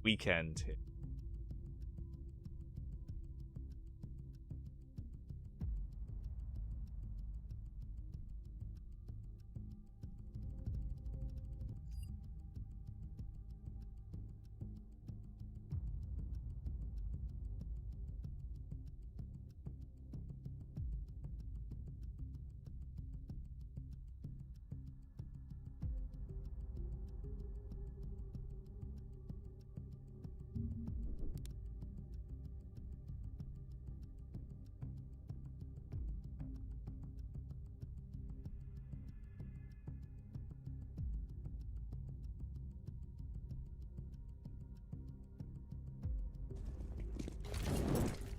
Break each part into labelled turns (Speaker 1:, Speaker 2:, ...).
Speaker 1: weekend.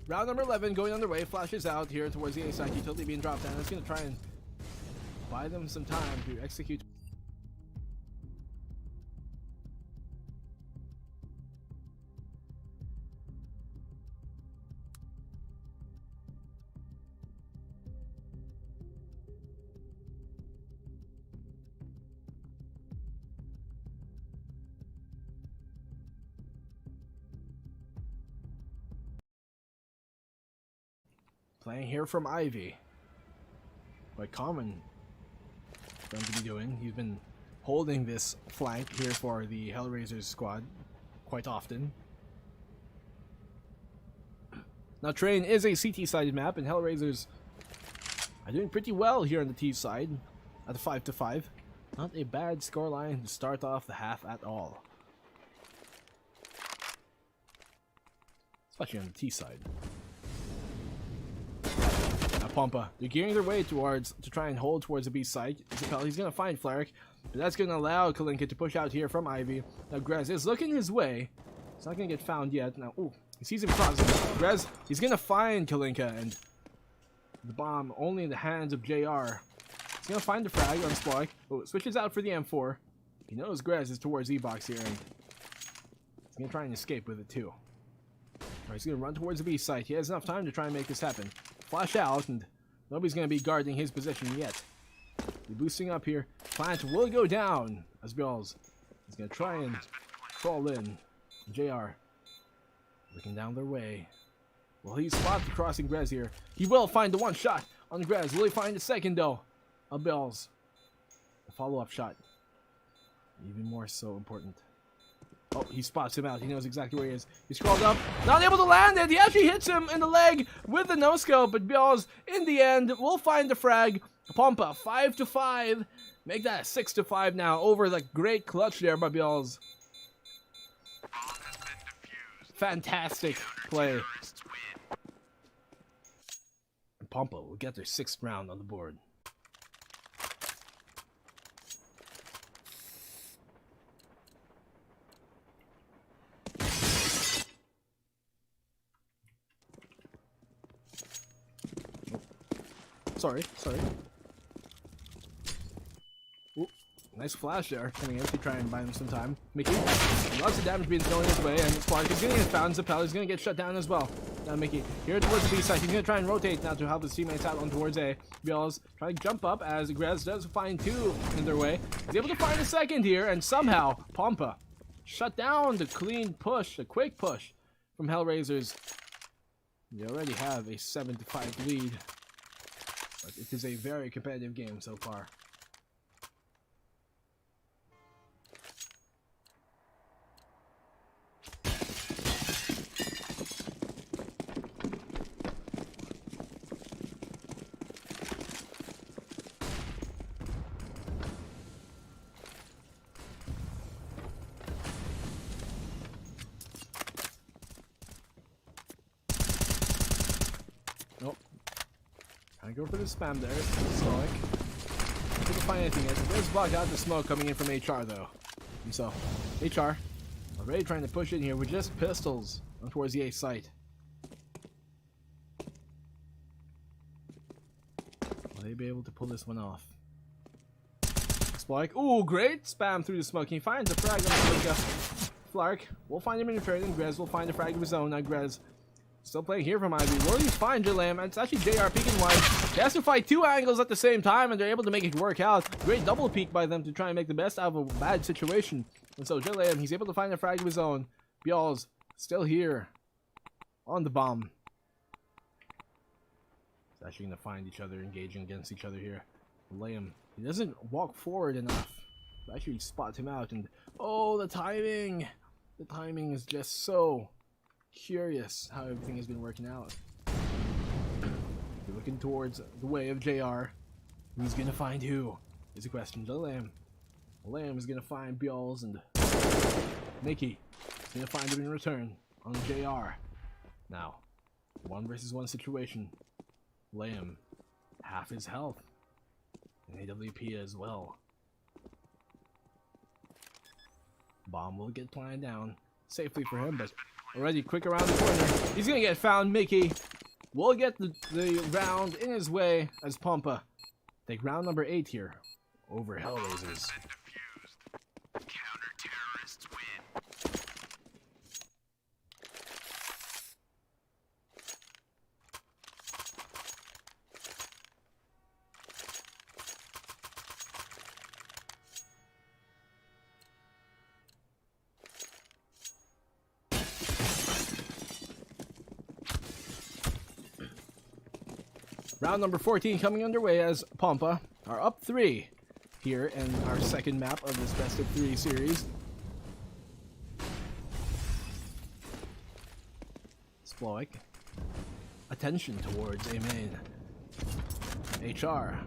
Speaker 2: Round number 11 going underway. Flashes out here towards the A side. Utility being dropped down. It's going to try and buy them some time to execute. Playing here from Ivy. Quite common for him to be doing. He's been holding this flank here for the Hellraisers squad quite often. Now Train is a CT-sided map, and Hellraisers are doing pretty well here on the T side at a 5-5. Not a bad scoreline to start off the half at all. Especially on the T side. Pompa. They're gearing their way towards to try and hold towards the B side. He's gonna find Fleric, but that's gonna allow Kalinka to push out here from Ivy. Now Grez is looking his way. He's not gonna get found yet. Now, ooh, he sees him crossing. Grez, he's gonna find Kalinka, and the bomb only in the hands of JR. He's gonna find the frag on Splock. Oh, switches out for the M4. He knows Grez is towards E-box here, and he's gonna try and escape with it too. Alright, he's gonna run towards the B site. He has enough time to try and make this happen. Flash out, and nobody's going to be guarding his position yet. They're boosting up here. Plant will go down as Bills. He's going to try and crawl in. JR looking down their way. Well, he's spotted crossing Grez here. He will find the one shot on Grez. Will he find the second, though? Of Bills. The follow-up shot. Even more so important. Oh, he spots him out. He knows exactly where he is. He's crawled up. Not able to land it. He actually hits him in the leg with the no-scope. But Bills, in the end, will find the frag. Pompa, 5-5. Make that a 6-5 now over the great clutch there by Bills. Fantastic play. And Pompa will get their 6th round on the board. Sorry. Ooh, nice flash there. Coming in to try and buy him some time. Mickey, lots of damage being thrown his way, and Spark is going to get found. Zappel is going to get shut down as well. Now Mickey, here towards the B side. He's going to try and rotate now to help his teammates out on towards A. Biel's trying to jump up as Grez does find 2 in their way. He's able to find a second here, and somehow Pompa shut down the clean push, a quick push from Hellraisers. They already have a 7-5 lead. But it is a very competitive game so far. Nope. I go for the spam there. Stoic. Couldn't find anything yet. There's blocked out the smoke coming in from HR though. And so, HR already trying to push in here with just pistols towards the A site. Will they be able to pull this one off? Spike. Ooh, great spam through the smoke. He finds a frag on the Flark will find him in return, and Grez will find a frag of his own. Now Grez still playing here from Ivy. Will he find Jalam? It's actually JR peeking wide. He has to fight 2 angles at the same time, and they're able to make it work out. Great double peek by them to try and make the best out of a bad situation. And so Jalam, he's able to find a frag of his own. Bjall's still here on the bomb. It's actually going to find each other, engaging against each other here. Liam, he doesn't walk forward enough. Actually spot him out, and oh, the timing! The timing is just so curious how everything has been working out. You're looking towards the way of JR. Who's gonna find who? Is a question to Lamb. Lamb is gonna find Bjalls, and Mickey is gonna find him in return on JR. Now, 1 versus 1 situation. Lamb, half his health, and AWP as well. Bomb will get planted down safely for him, but already quick around the corner. He's gonna get found. Mickey will get the round in his way as Pompa take round number 8 here over Hellraisers. Round number 14 coming underway as Pompa are up 3 here in our second map of this best of 3 series. Sploic. Attention towards A main. HR.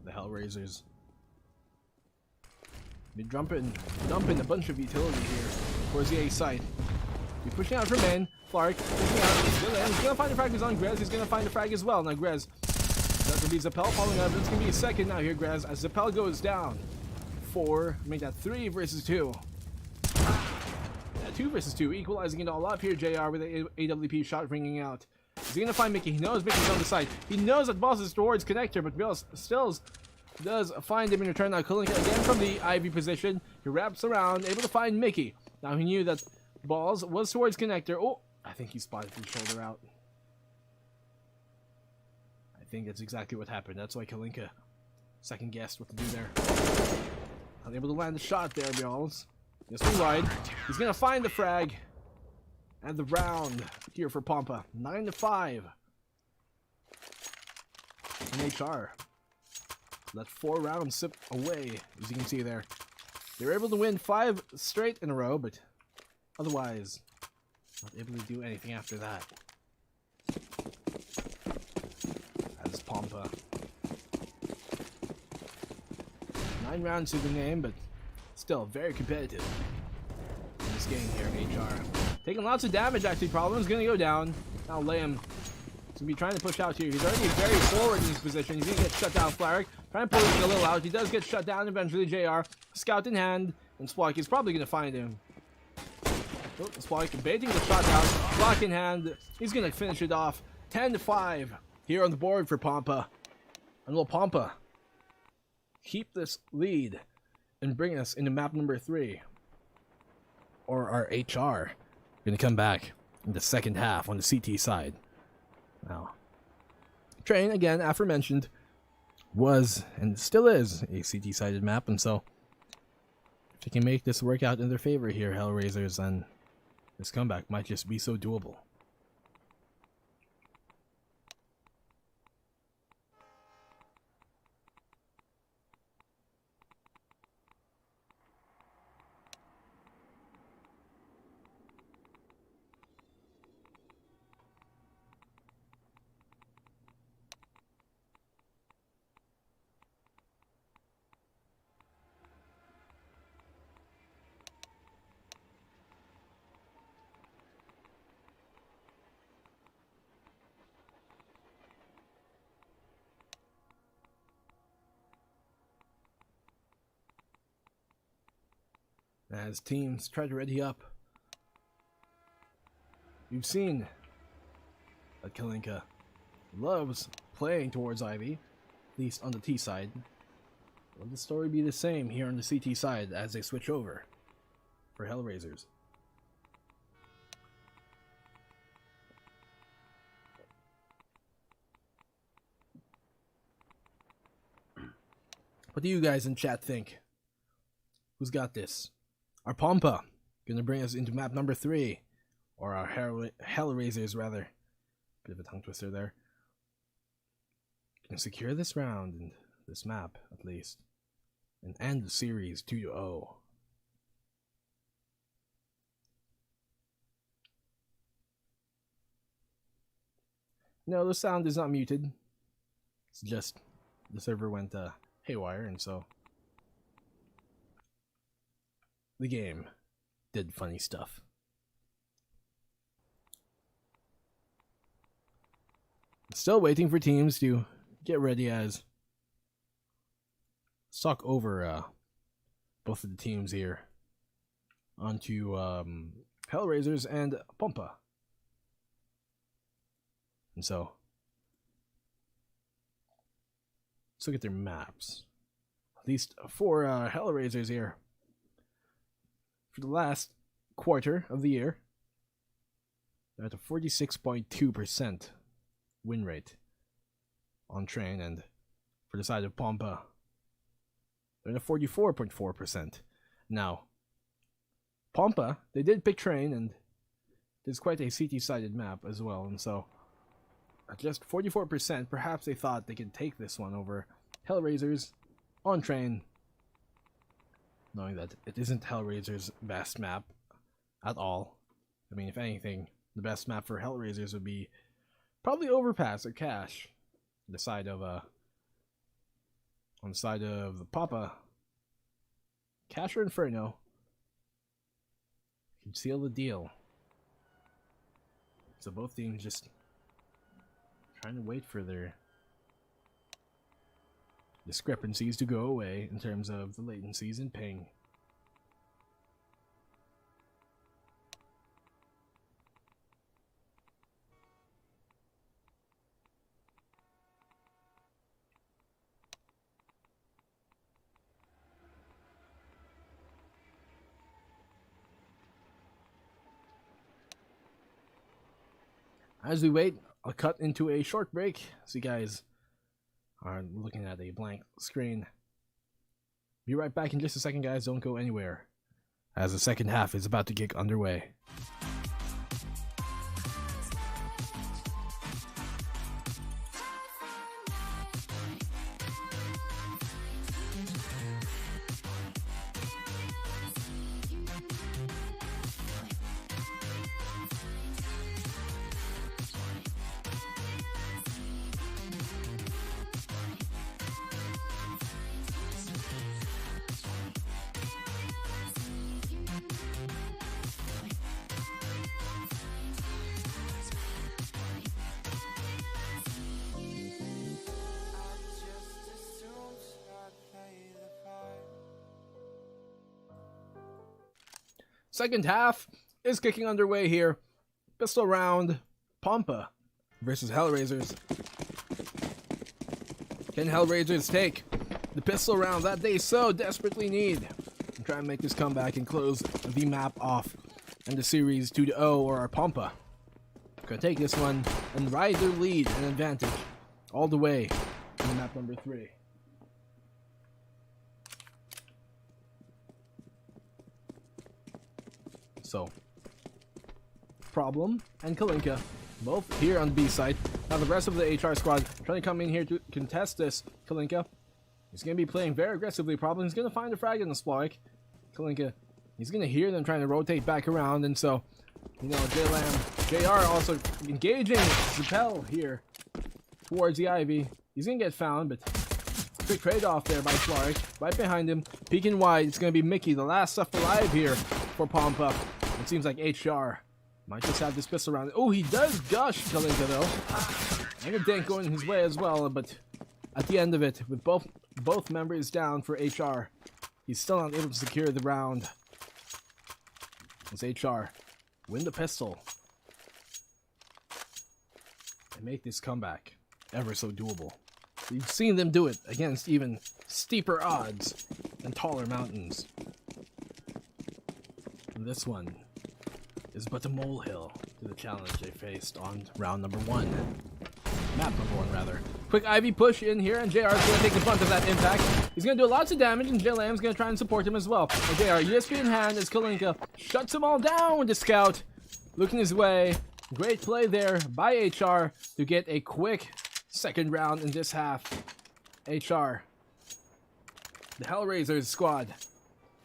Speaker 2: The Hellraisers. Be dumping a bunch of utility here towards the A site. Be pushing out from in. Clark pushing out. He's gonna find the frag. He's on Grez. He's gonna find the frag as well. Now Grez. That's gonna be Zappel following up. It's gonna be a second now here, Grez, as Zappel goes down. 4. Make that 3 versus 2. Yeah, 2 versus 2. Equalizing it all up here, JR with the AWP shot ringing out. He's gonna find Mickey. He knows Mickey's on the side. He knows that Boss is towards connector, but Bill still does find him in return. Now Kalinka again from the Ivy position. He wraps around, able to find Mickey. Now he knew that Balls was towards connector. Oh, I think he spotted his shoulder out. I think that's exactly what happened. That's why Kalinka second guessed what to do there. Unable to land the shot there, Balls. Just rewind. He's gonna find the frag. And the round here for Pompa. 9-5. And HR. Let 4 rounds slip away, as you can see there. They were able to win 5 straight in a row, but otherwise not able to do anything after that. As Pompa. 9 rounds to the game, but still very competitive in this game here, HR. Taking lots of damage, actually. Problem's gonna go down. Now Liam is gonna be trying to push out here. He's already very forward in his position. He's gonna get shut down. Flaric trying to pull him a little out. He does get shut down eventually. JR, scout in hand, and Splock is probably gonna find him. Oh, Splock baiting the shot out. Block in hand. He's gonna finish it off. 10-5 here on the board for Pompa. And will Pompa keep this lead and bring us into map number 3? Or our HR going to come back in the second half on the CT side? Now, Train, again, aforementioned, was and still is a CT-sided map, and so if they can make this work out in their favor here, Hellraisers, then this comeback might just be so doable. As teams try to ready up, you've seen that Kalinka loves playing towards Ivy, at least on the T side. Will the story be the same here on the CT side as they switch over for Hellraisers? What do you guys in chat think? Who's got this? Our Pompa Gonna bring us into map number 3. Or our Hellraisers, rather. Bit of a tongue twister there. Gonna secure this round and this map, at least. And end the series 2-0. No, the sound is not muted. It's just the server went haywire, and so the game did funny stuff. Still waiting for teams to get ready as let's talk over both of the teams here onto Hellraisers and Pompa. And so let's look at their maps. At least 4 Hellraisers here. For the last quarter of the year, they're at a 46.2% win rate on train, and for the side of Pompa, they're at a 44.4%. Now, Pompa, they did pick train, and there's quite a CT-sided map as well, and so at just 44%, perhaps they thought they could take this one over Hellraisers on train, knowing that it isn't Hellraiser's best map at all. I mean, if anything, the best map for Hellraisers would be probably Overpass or Cache. On the side of the Papa, Cache or Inferno can seal the deal. So both teams just trying to wait for their discrepancies to go away in terms of the latencies and ping. As we wait, I'll cut into a short break so you guys are looking at a blank screen. Be right back in just a second, guys. Don't go anywhere, as the second half is about to get underway. Second half is kicking underway here. Pistol round, Pompa versus Hellraisers. Can Hellraisers take the pistol round that they so desperately need and try and make this comeback and close the map off and the series 2-0, or our Pompa gonna take this one and ride their lead and advantage all the way to map number 3. So, Problem and Kalinka, both here on the B side. Now the rest of the HR squad trying to come in here to contest this. Kalinka, he's going to be playing very aggressively. Problem, he's going to find a frag in the Sploik. Kalinka, he's going to hear them trying to rotate back around, and so, you know, JR also engaging Zapel here towards the Ivy. He's going to get found, but quick trade-off there by Sploik. Right behind him, peeking wide, it's going to be Mickey, the last stuff alive here for Pompa. It seems like HR might just have this pistol round. Oh, he does gush Kalinka though. And a dink going his way as well, but at the end of it, with both members down for HR, he's still not able to secure the round. As HR win the pistol and make this comeback ever so doable. You've seen them do it against even steeper odds and taller mountains. And this one is but a molehill to the challenge they faced on round number 1. Map number 1, rather. Quick Ivy push in here, and JR is going to take the brunt of that impact. He's going to do lots of damage, and JLam's going to try and support him as well. And JR, USP in hand as Kalinka shuts them all down with the scout. Looking his way. Great play there by HR to get a quick second round in this half. HR. The Hellraisers squad.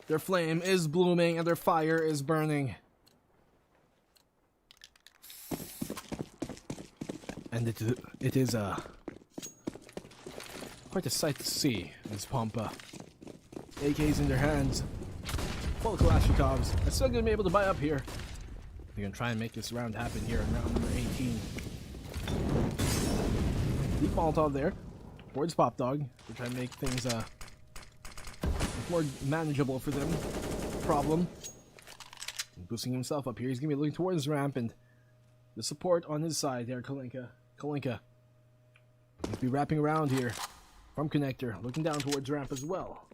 Speaker 2: Their flame is blooming and their fire is burning. And it is quite a sight to see as Pampa. AKs in their hands. Full Kalashnikovs. They're still going to be able to buy up here. They're going to try and make this round happen here in round number 18. Deep Molotov there. Towards Pop Dog. To try and make things more manageable for them. Problem. Boosting himself up here. He's going to be looking towards his ramp and the support on his side there, Kalinka. He'll be wrapping around here from connector, looking down towards ramp as well.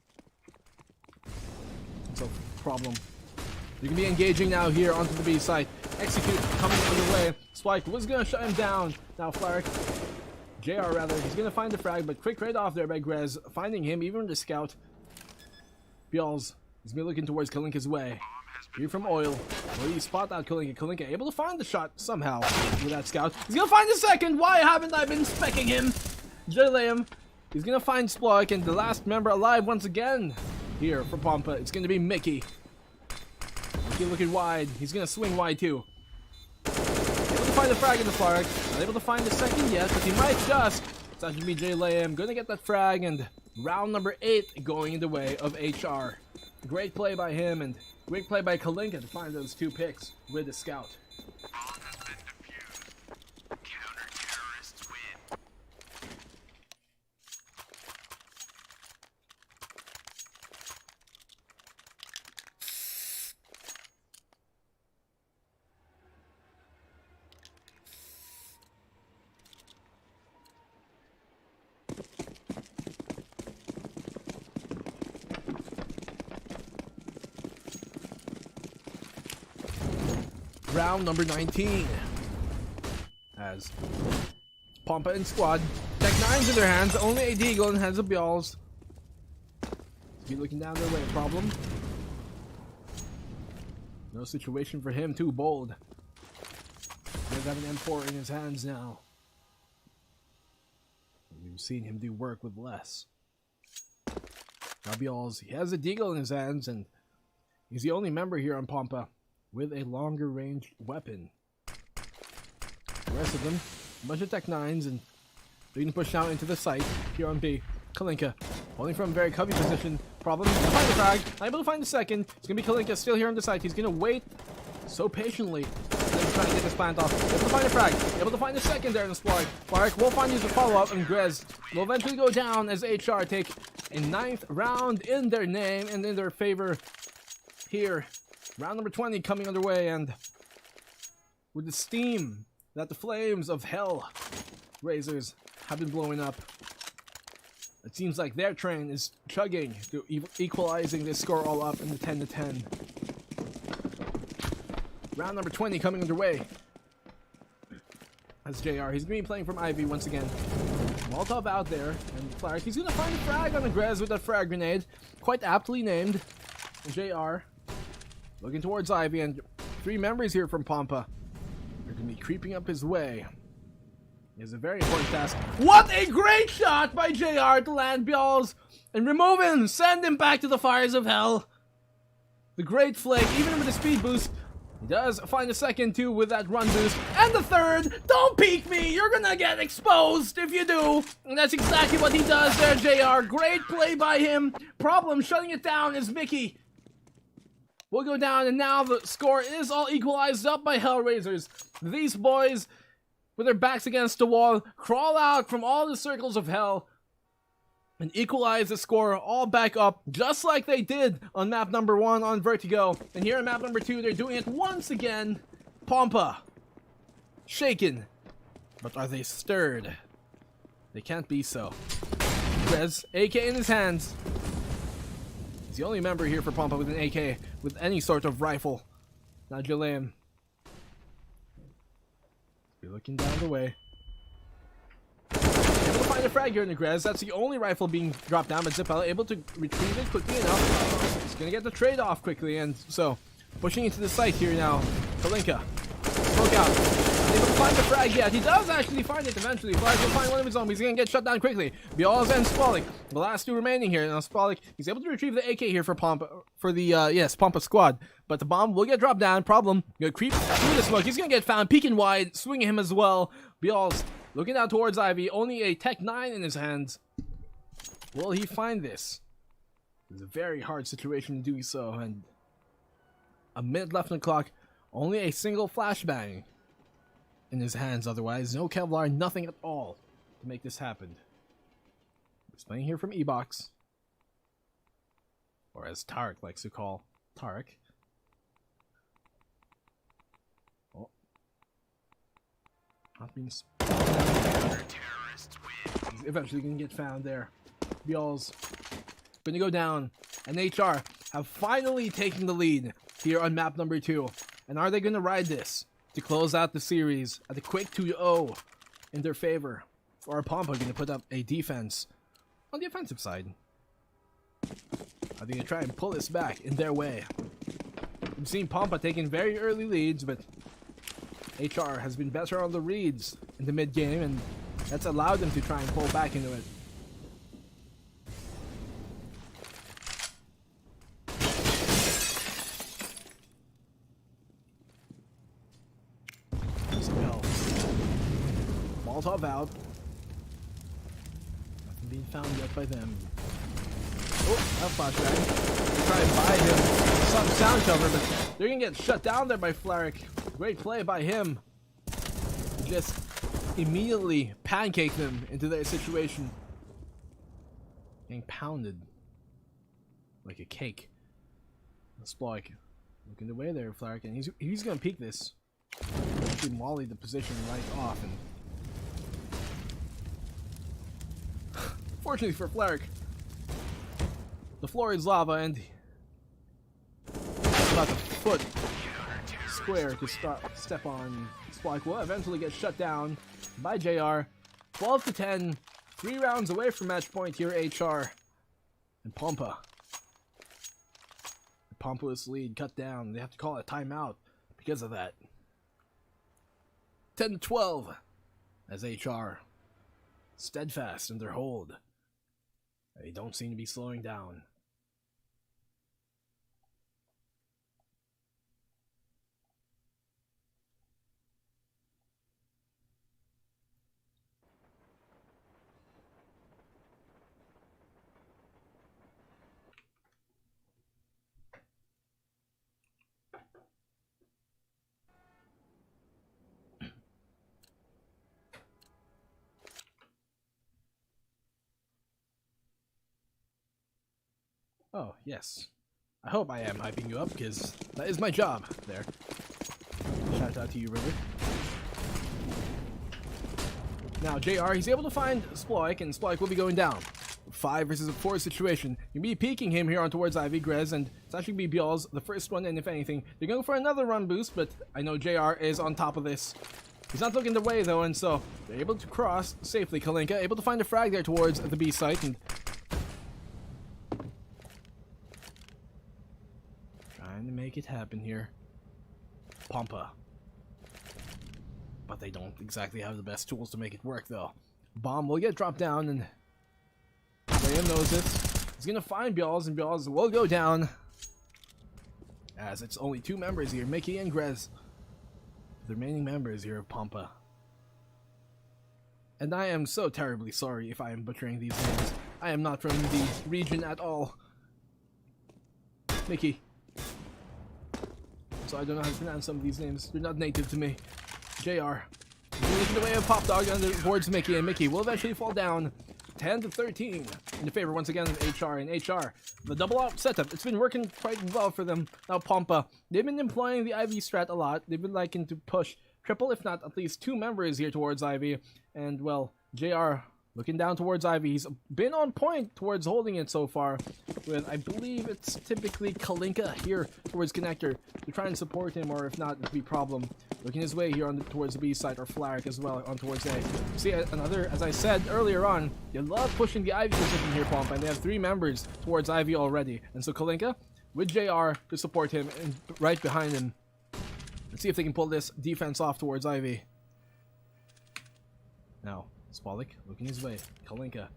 Speaker 2: So, Problem. You can be engaging now here onto the B side. Execute coming underway. Spike was going to shut him down. Now Flaric, JR rather, he's going to find the frag, but quick trade off there by Grez, finding him, even the scout. Bjalls, he's going to be looking towards Kalinka's way. Here from Oil. Where do you spot out Kalinka? Kalinka able to find the shot somehow with that scout. He's going to find the second. Why haven't I been specking him? JLam, he's going to find Sploik, and the last member alive once again here for Pampa. It's going to be Mickey. Mickey looking wide. He's going to swing wide too. Able to find the frag in the Flaric. Not able to find the second yet, but he might just. It's going to be JLam. Going to get that frag, and round number 8 going in the way of HR. Great play by him, and great play by Kalinka to find those 2 picks with the scout. Round number 19. As Pampa and squad, Tech 9s in their hands, only a Deagle in hands of Bjalls. Be looking down their way, Problem. No situation for him, too bold. He does have an M4 in his hands now. We've seen him do work with less. Now Bjalls, he has a Deagle in his hands, and he's the only member here on Pampa with a longer range weapon. The rest of them, a bunch of Tech 9s, and being pushed out into the site here on B. Kalinka, holding from a very covey position. Problem, he's gonna find the frag, not able to find the second. It's gonna be Kalinka still here on the site. He's gonna wait so patiently. He's trying to get this plant off. Able to find the frag, able to find the second there in the Splark. Flaric will find his follow-up, and Grez will eventually go down as HR take a 9th round in their name and in their favor here. Round number 20 coming underway, and with the steam that the flames of hell razors have been blowing up, it seems like their train is chugging to equalizing this score all up in the 10-10. Round number 20 coming underway. That's JR. He's going to be playing from Ivy once again. Molotov out there, and Flaric, he's going to find a frag on the Grez with that frag grenade. Quite aptly named. JR. Looking towards Ivy, and 3 members here from Pampa. They're going to be creeping up his way. He has a very important task. What a great shot by JR to land Bjalls and remove him, send him back to the fires of hell. The great flick, even with the speed boost, he does find a second too with that run boost. And the third, don't peek me, you're gonna get exposed if you do. And that's exactly what he does there, JR. Great play by him. Problem shutting it down is Mickey. We'll go down, and now the score is all equalized up by Hellraisers. These boys, with their backs against the wall, crawl out from all the circles of hell and equalize the score all back up, just like they did on map number 1 on Vertigo. And here on map number 2, they're doing it once again. Pampa, shaken, but are they stirred? They can't be so. Grez, AK in his hands. He's the only member here for Pampa with an AK, with any sort of rifle. Now JLam. Be looking down the way. Able to find find a frag here in the Grez. That's the only rifle being dropped down, but Zipella able to retrieve it quickly enough. He's gonna get the trade off quickly, and so pushing into the site here now. Kalinka. Smoke out. Able to find the frag yet. He does actually find it eventually. Flies will find one of his own. He's gonna get shut down quickly. Bialz and Spalik, the last two remaining here. Now Spalik, he's able to retrieve the AK here for Pompa, for the Pompa squad. But the bomb will get dropped down. Problem, gonna creep through the smoke. He's gonna get found, peeking wide, swinging him as well. Bialz looking out towards Ivy. Only a Tech 9 in his hands. Will he find this? It's a very hard situation to do so, and a minute left on the clock. Only a single flashbang in his hands, otherwise no Kevlar, nothing at all to make this happen. He's playing here from E-Box, or as Tarek likes to call Tarek. Oh. Not being He's eventually gonna get found there. Bialz gonna go down, and HR have finally taken the lead here on map number 2. And are they gonna ride this to close out the series at a quick 2-0 in their favor? Or are Pompa gonna put up a defense on the offensive side? Are they gonna try and pull this back in their way? We've seen Pompa taking very early leads, but HR has been better on the reads in the mid game, and that's allowed them to try and pull back into it. Molotov out. Nothing being found yet by them. Oh, that flashback. They try and buy him some sound cover, but they're gonna get shut down there by Flaric. Great play by him. Just immediately pancake them into their situation. Getting pounded like a cake. Sploik looking away there, Flaric, and he's gonna peek this. Actually molly the position right off, and fortunately for Flaric, the floor is lava, and about a foot square to step on. Spike will eventually get shut down by JR. 12-10, 3 rounds away from match point here, HR. And Pompa. The Pompous lead cut down. They have to call a timeout because of that. 10-12 as HR steadfast in their hold. They don't seem to be slowing down. Oh, yes. I hope I am hyping you up, because that is my job there. Shout out to you, River. Now, JR, he's able to find Sploik, and Sploik will be going down. 5 versus a 4 situation. You'll be peeking him here on towards Ivy Grez, and it's actually be Bialz, the first one, and if anything, they're going for another run boost, but I know JR is on top of this. He's not looking the way, though, and so they're able to cross safely. Kalinka able to find a frag there towards the B site, and trying to make it happen here. Pompa. But they don't exactly have the best tools to make it work, though. Bomb will get dropped down, and Graham knows it. He's gonna find Bialz, and Bialz will go down. As it's only 2 members here, Mickey and Grez. The remaining members here of Pompa. And I am so terribly sorry if I am butchering these names. I am not from the region at all. Mickey. So I don't know how to pronounce some of these names. They're not native to me. JR. He's looking away of Pop Dog towards Mickey, and Mickey will eventually fall down 10-13 in the favor once again of HR. And HR, the double out setup, it's been working quite well for them. Now Pompa, they've been employing the Ivy strat a lot. They've been liking to push triple, if not at least 2 members here towards Ivy. And well, JR looking down towards Ivy. He's been on point towards holding it so far. With, I believe it's typically Kalinka here towards Connector to try and support him, or if not, it'd be a problem looking his way here on towards the B side, or Flaric as well on towards A. See, another, as I said earlier on, they love pushing the Ivy position here, Pompa, and they have 3 members towards Ivy already. And so Kalinka with JR to support him and right behind him. Let's see if they can pull this defense off towards Ivy. Now, Spalik looking his way. Kalinka.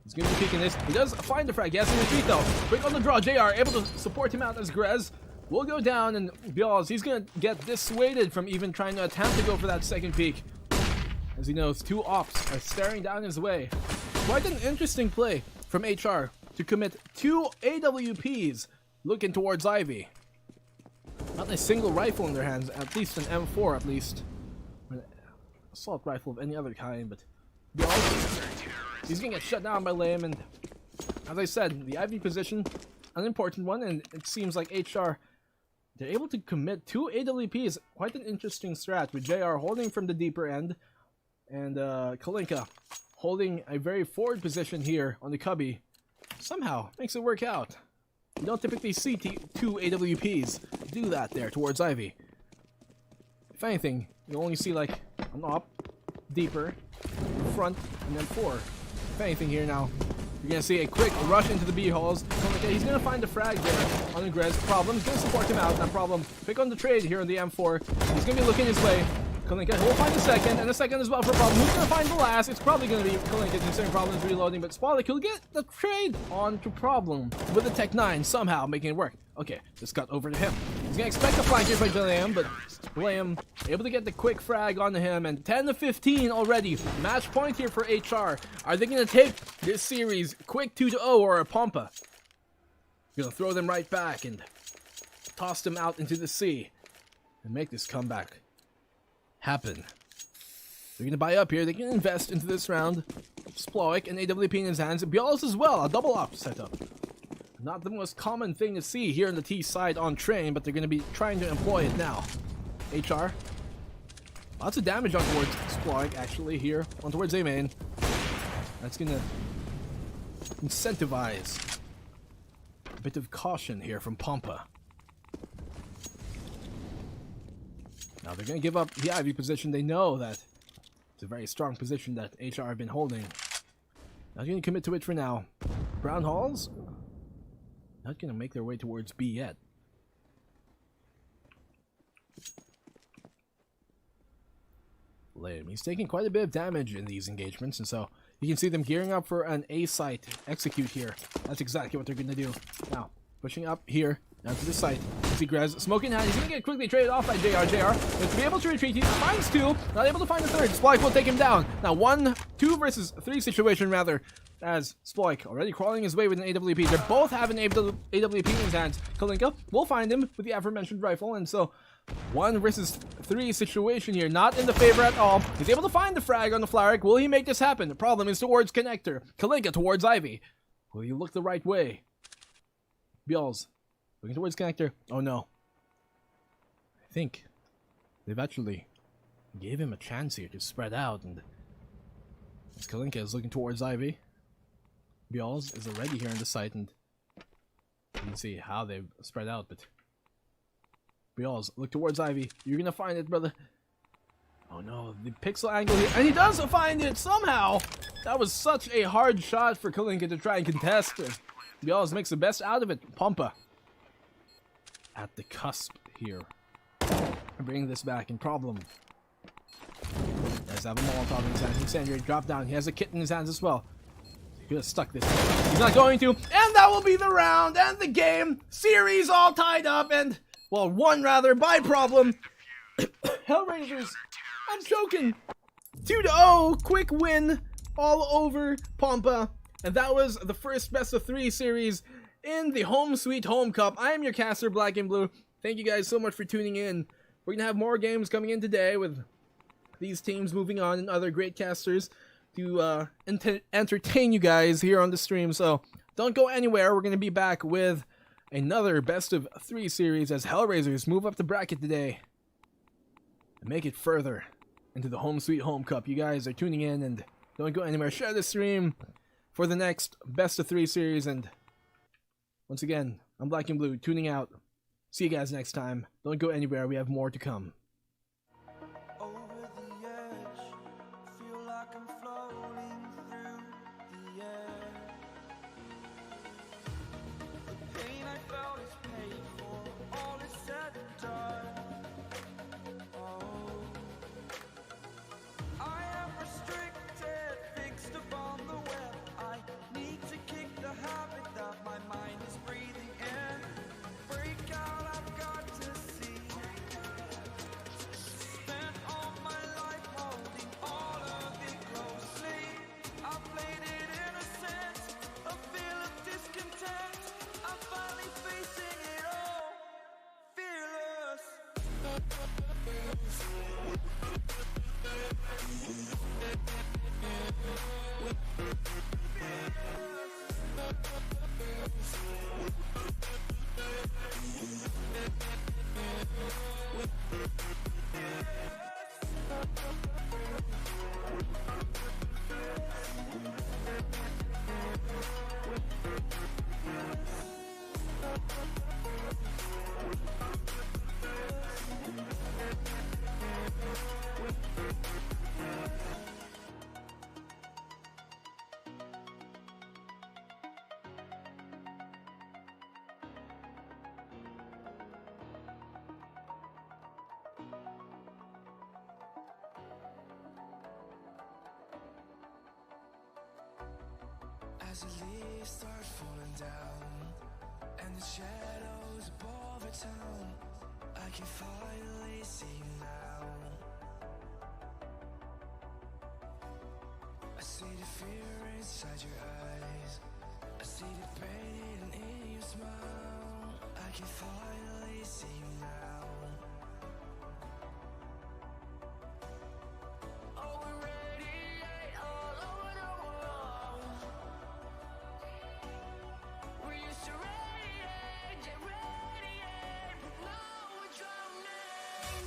Speaker 2: He's going to be peeking this. He does find the frag. He has to retreat though. Quick on the draw. JR able to support him out as Grez will go down, and Bialz, he's going to get dissuaded from even trying to attempt to go for that second peek. As he knows, 2 ops are staring down his way. Quite an interesting play from HR to commit 2 AWPs looking towards Ivy. Not a single rifle in their hands, at least an M4 at least. An assault rifle of any other kind, but he's gonna get shut down by Lamb, and as I said, the Ivy position, an important one, and it seems like HR, they're able to commit 2 AWPs. Quite an interesting strat, with JR holding from the deeper end, and Kalinka holding a very forward position here on the cubby. Somehow makes it work out. You don't typically see 2 AWPs do that there towards Ivy. If anything, you only see like an op, deeper, front, and then 4. If anything here now, you're gonna see a quick rush into the B halls. He's gonna find the frag there on the Grez. Problem, he's gonna support him out. That problem. Pick on the trade here on the M4. He's gonna be looking his way. Kalinka will find the second, and the second as well for Problem. Who's gonna find the last? It's probably gonna be Kalinka, considering Problem's reloading, but Spalik will get the trade on to Problem with the Tech 9, somehow making it work. Okay, just got over to him. He's gonna expect a flank here by William, but William able to get the quick frag onto him, and 10 to 15 already. Match point here for HR. Are they gonna take this series quick 2-0 or a Pompa? Gonna throw them right back and toss them out into the sea and make this comeback happen. They're gonna buy up here. They can invest into this round. Sploik and AWP in his hands. Bialz as well. A double op setup. Not the most common thing to see here on the T side on train, but they're gonna be trying to employ it now. HR. Lots of damage on towards Sploik actually here on towards A main. That's gonna incentivize a bit of caution here from Pompa. Now they're going to give up the Ivy position. They know that it's a very strong position that HR have been holding. Not going to commit to it for now. Brown Halls not going to make their way towards B yet. Lame. He's taking quite a bit of damage in these engagements, and so you can see them gearing up for an A site execute here. That's exactly what they're going to do. Now, pushing up here. Down to the site. See Grez smoking hand. He's going to get quickly traded off by JR. But to be able to retreat, he finds 2. Not able to find the 3rd. Sploik will take him down. Now 2 versus 3 situation rather. As Sploik already crawling his way with an AWP. They both have an AWP in his hands. Kalinka will find him with the aforementioned rifle. And so 1 versus 3 situation here. Not in the favor at all. He's able to find the frag on the Flaric. Will he make this happen? The problem is towards Connector. Kalinka towards Ivy. Will he look the right way? Bialz. Looking towards Connector. Oh no. I think they've actually gave him a chance here to spread out, and as Kalinka is looking towards Ivy, Bialz is already here on the site, and you can see how they've spread out, but Bialz, look towards Ivy. You're gonna find it, brother. Oh no, the pixel angle here, and he does find it somehow! That was such a hard shot for Kalinka to try and contest. Bialz makes the best out of it. Pompa at the cusp here. Bringing this back in Problem. He does have a Molotov in his hands. Incendiary drop down. He has a kit in his hands as well. He could have stuck this. He's not going to. And that will be the round and the game. Series all tied up and, well, won rather by Problem. Hellraisers. I'm joking. 2-0. Quick win all over Pompa. And that was the first best of 3 series in the Home Sweet Home Cup. I am your caster, Black and Blue. Thank you guys so much for tuning in. We're going to have more games coming in today with these teams moving on and other great casters to entertain you guys here on the stream. So don't go anywhere. We're going to be back with another best of 3 series as Hellraisers move up the bracket today and make it further into the Home Sweet Home Cup. You guys are tuning in, and don't go anywhere. Share the stream for the next best of 3 series, and once again, I'm Black and Blue, tuning out. See you guys next time. Don't go anywhere. We have more to come.
Speaker 1: as the leaves start falling down, and the shadows above our town, I can finally see you now. I see the fear inside your eyes, I see the pain hidden in your smile. I can finally see you now. Oh, we radiate all over the world. We used to radiate, yeah, radiate, but now we're drowning.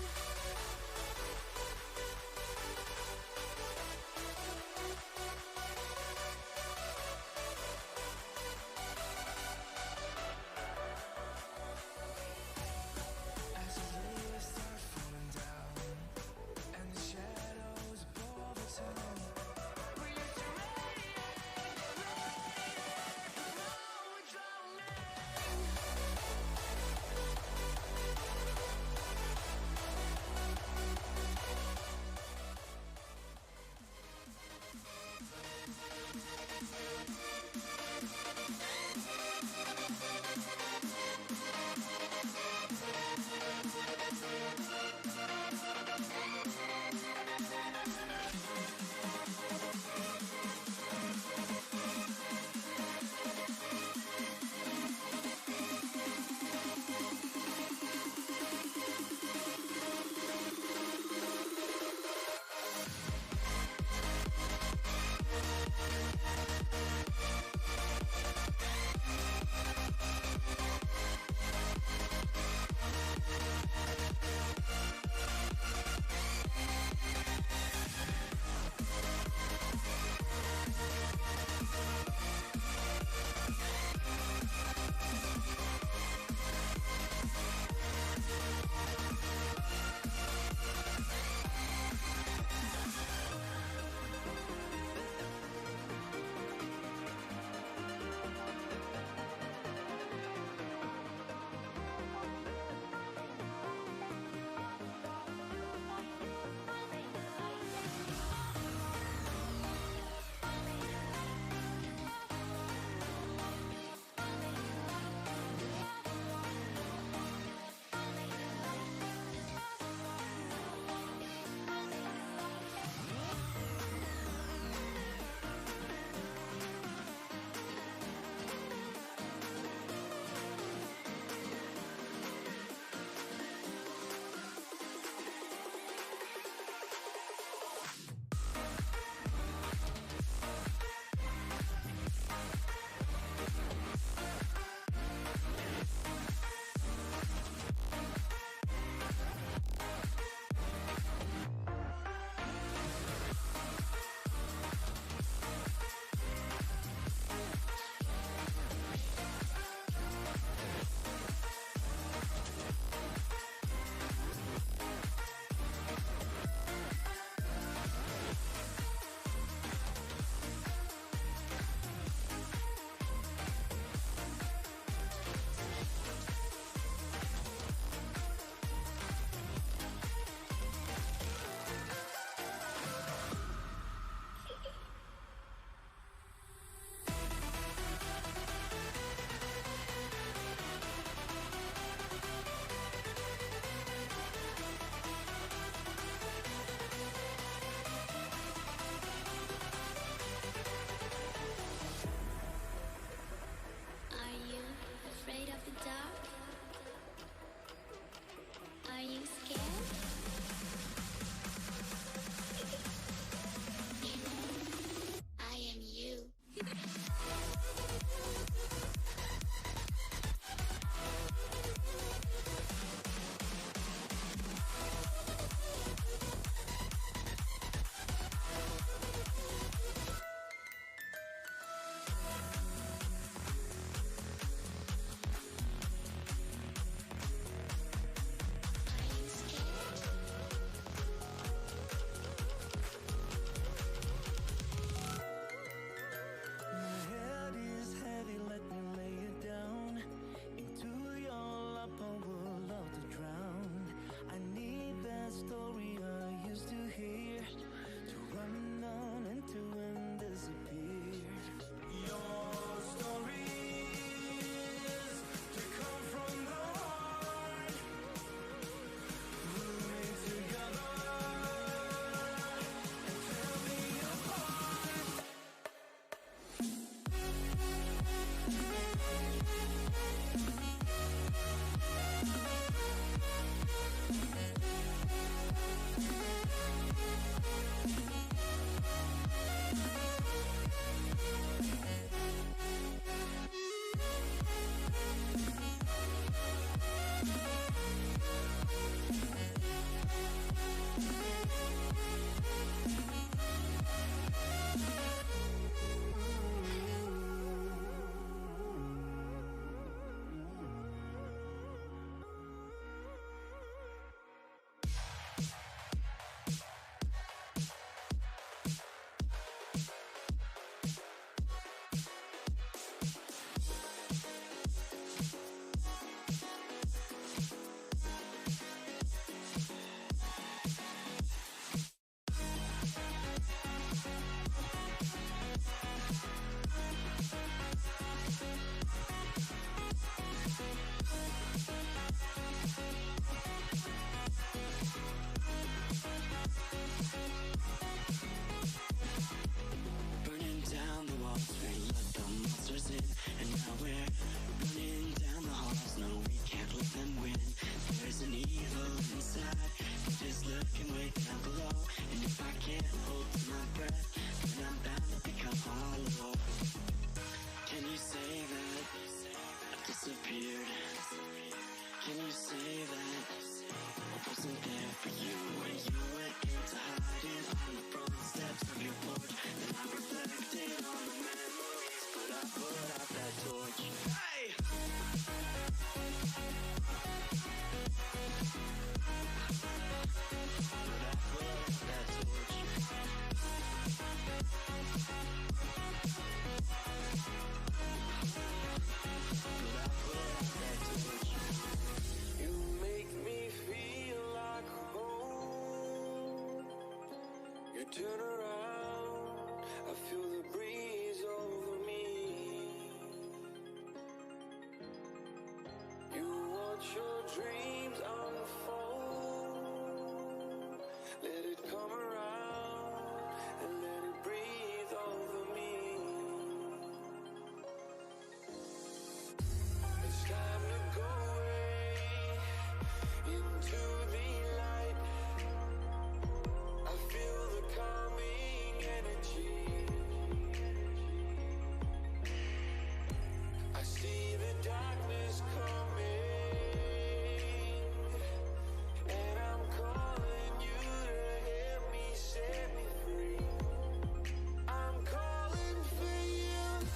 Speaker 1: watch your dreams unfold. Let it come around and let it breathe over me. It's time to go away into the light. I feel the calming energy. I see the darkness coming, and I'm calling you to help me set me free. I'm calling for you.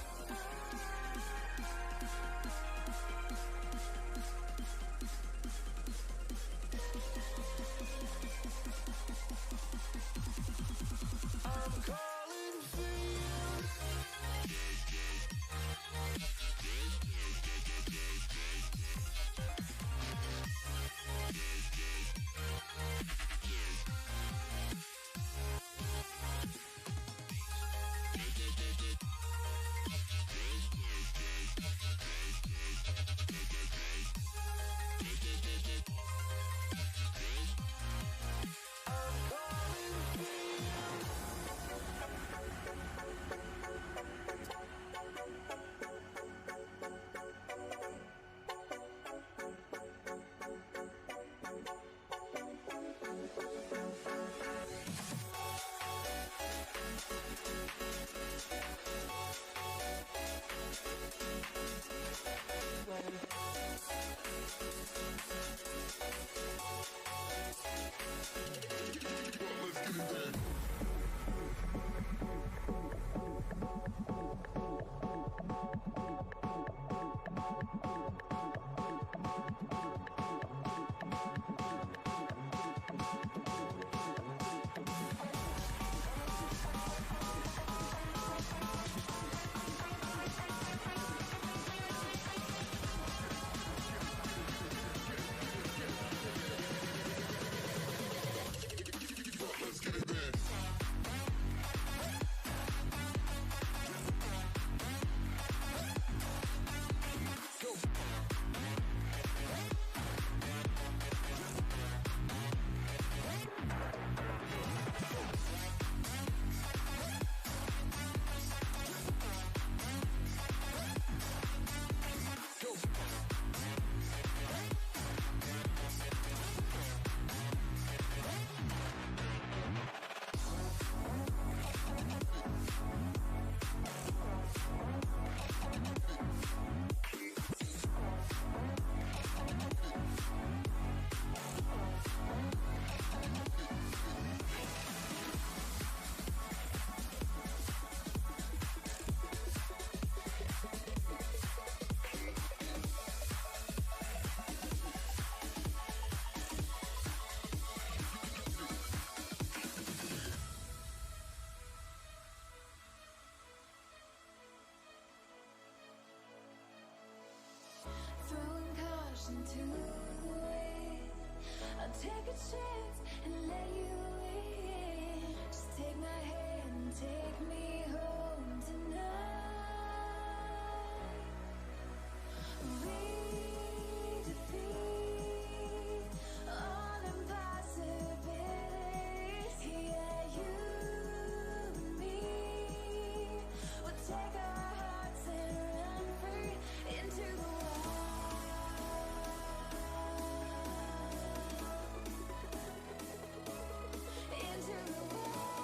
Speaker 1: I'm calling for you.
Speaker 3: Throwing caution to the wind. I'll take a chance and let you in. Just take my hand and take me home tonight. We defeat all impossibilities. Yeah, you and me. We'll take our hearts and run free into the into the wild.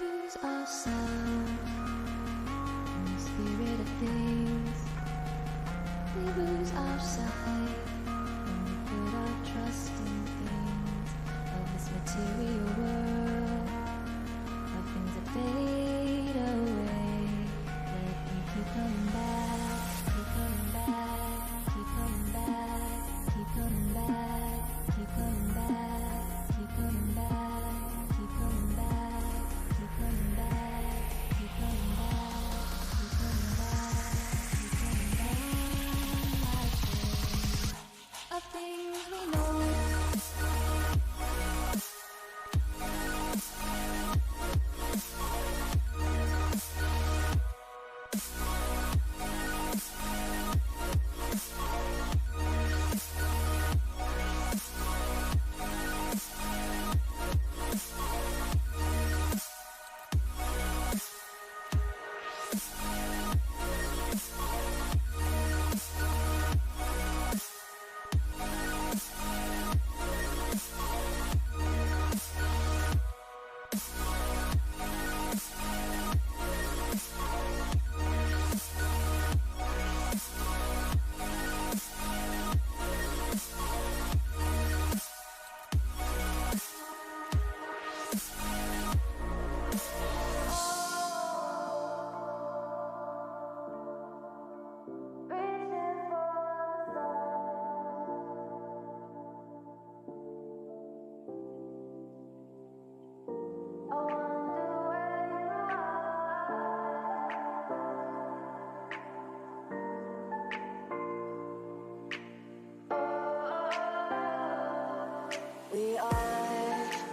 Speaker 3: lose ourselves in the spirit of things. We lose our sight when we put our trust in things of this material world, of things that fade away. Let me keep coming back, keep coming back, keep coming back, keep coming back, keep coming back, keep coming back, keep coming back, keep coming back, keep coming back, keep coming back, keep coming back. Of things we know.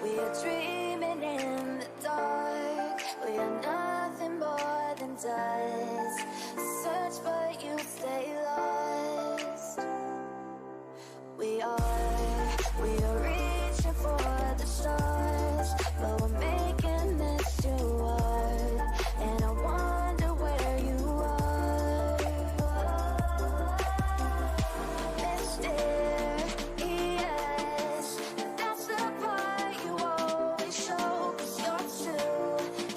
Speaker 3: We are dreaming in the dark. We are nothing more than dust. Search but you stay lost. We are reaching for the stars, but we're making this too hard. And I wonder where you are. Mysterious, that's the part you always show. 'Cause you're too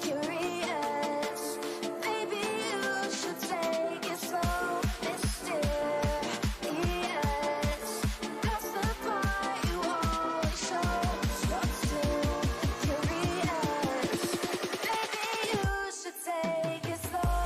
Speaker 3: curious. Maybe you should take it slow. Mysterious, that's the part you always show. 'Cause you're too curious. Maybe you should take it slow.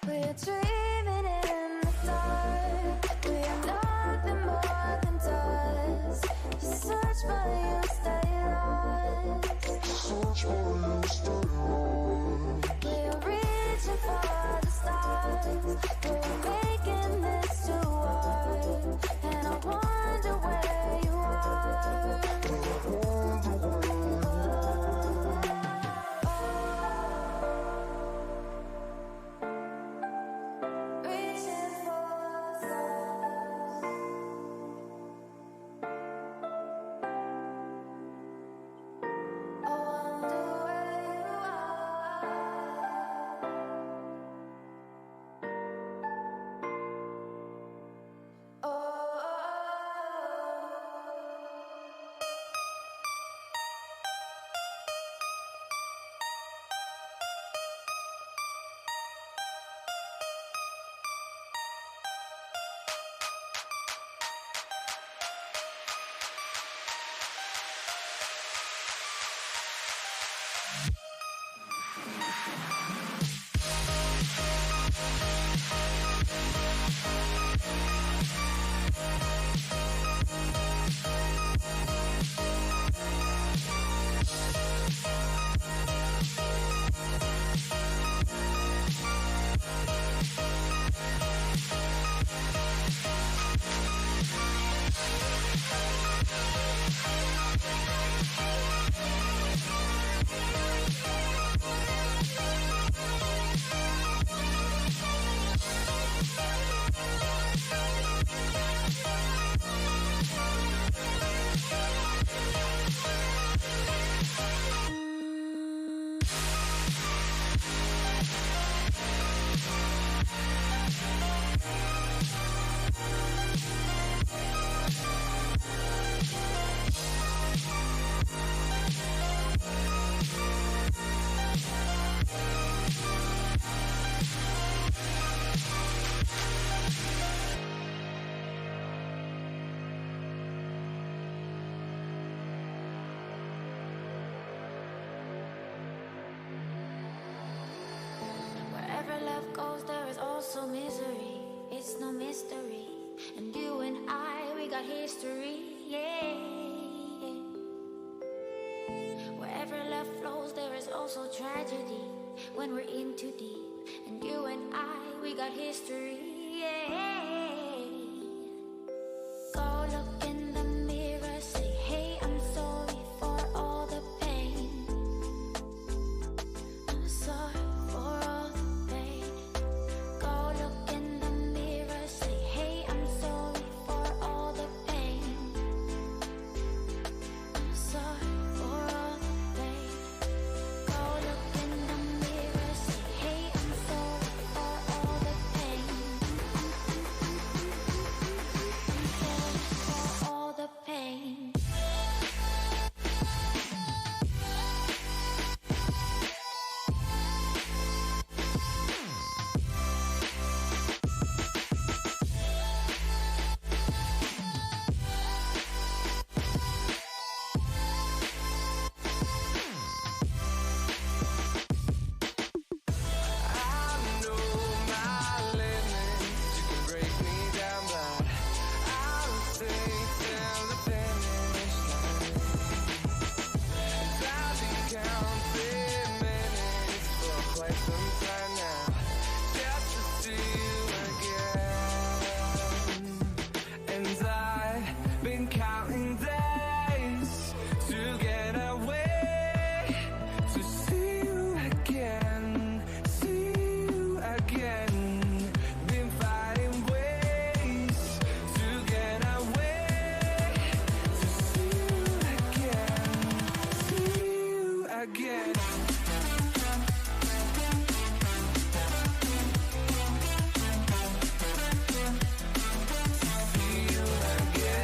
Speaker 3: We're dreaming in the dark. We are nothing more than dust. You search but you stay lost. We are reaching for the stars. We're making this too hard. And I wonder where you are. Reaching for the stars. I wonder where you are. goes, there is also misery. It's no mystery. And you and I, we got history. Yeah. Wherever love flows, there is also tragedy. When we're in too deep. And you and I, we got history. Yeah. Go look in the mirror, say, hey, I'm sorry for all the pain. I'm sorry for all the pain. Go look in the mirror, say, hey, I'm sorry for all the pain. I'm sorry for all the pain. Go look in the mirror, say, hey, I'm sorry for all the pain. I'm sorry for all the pain.
Speaker 1: I know my limits. You can break me down, but I'll stay till the finish line. I've been counting minutes for quite some time now, just to see you again. And I've been counting days to get away, to see you again, see you again. Been finding ways to get away, to see you again, see you again. See you again.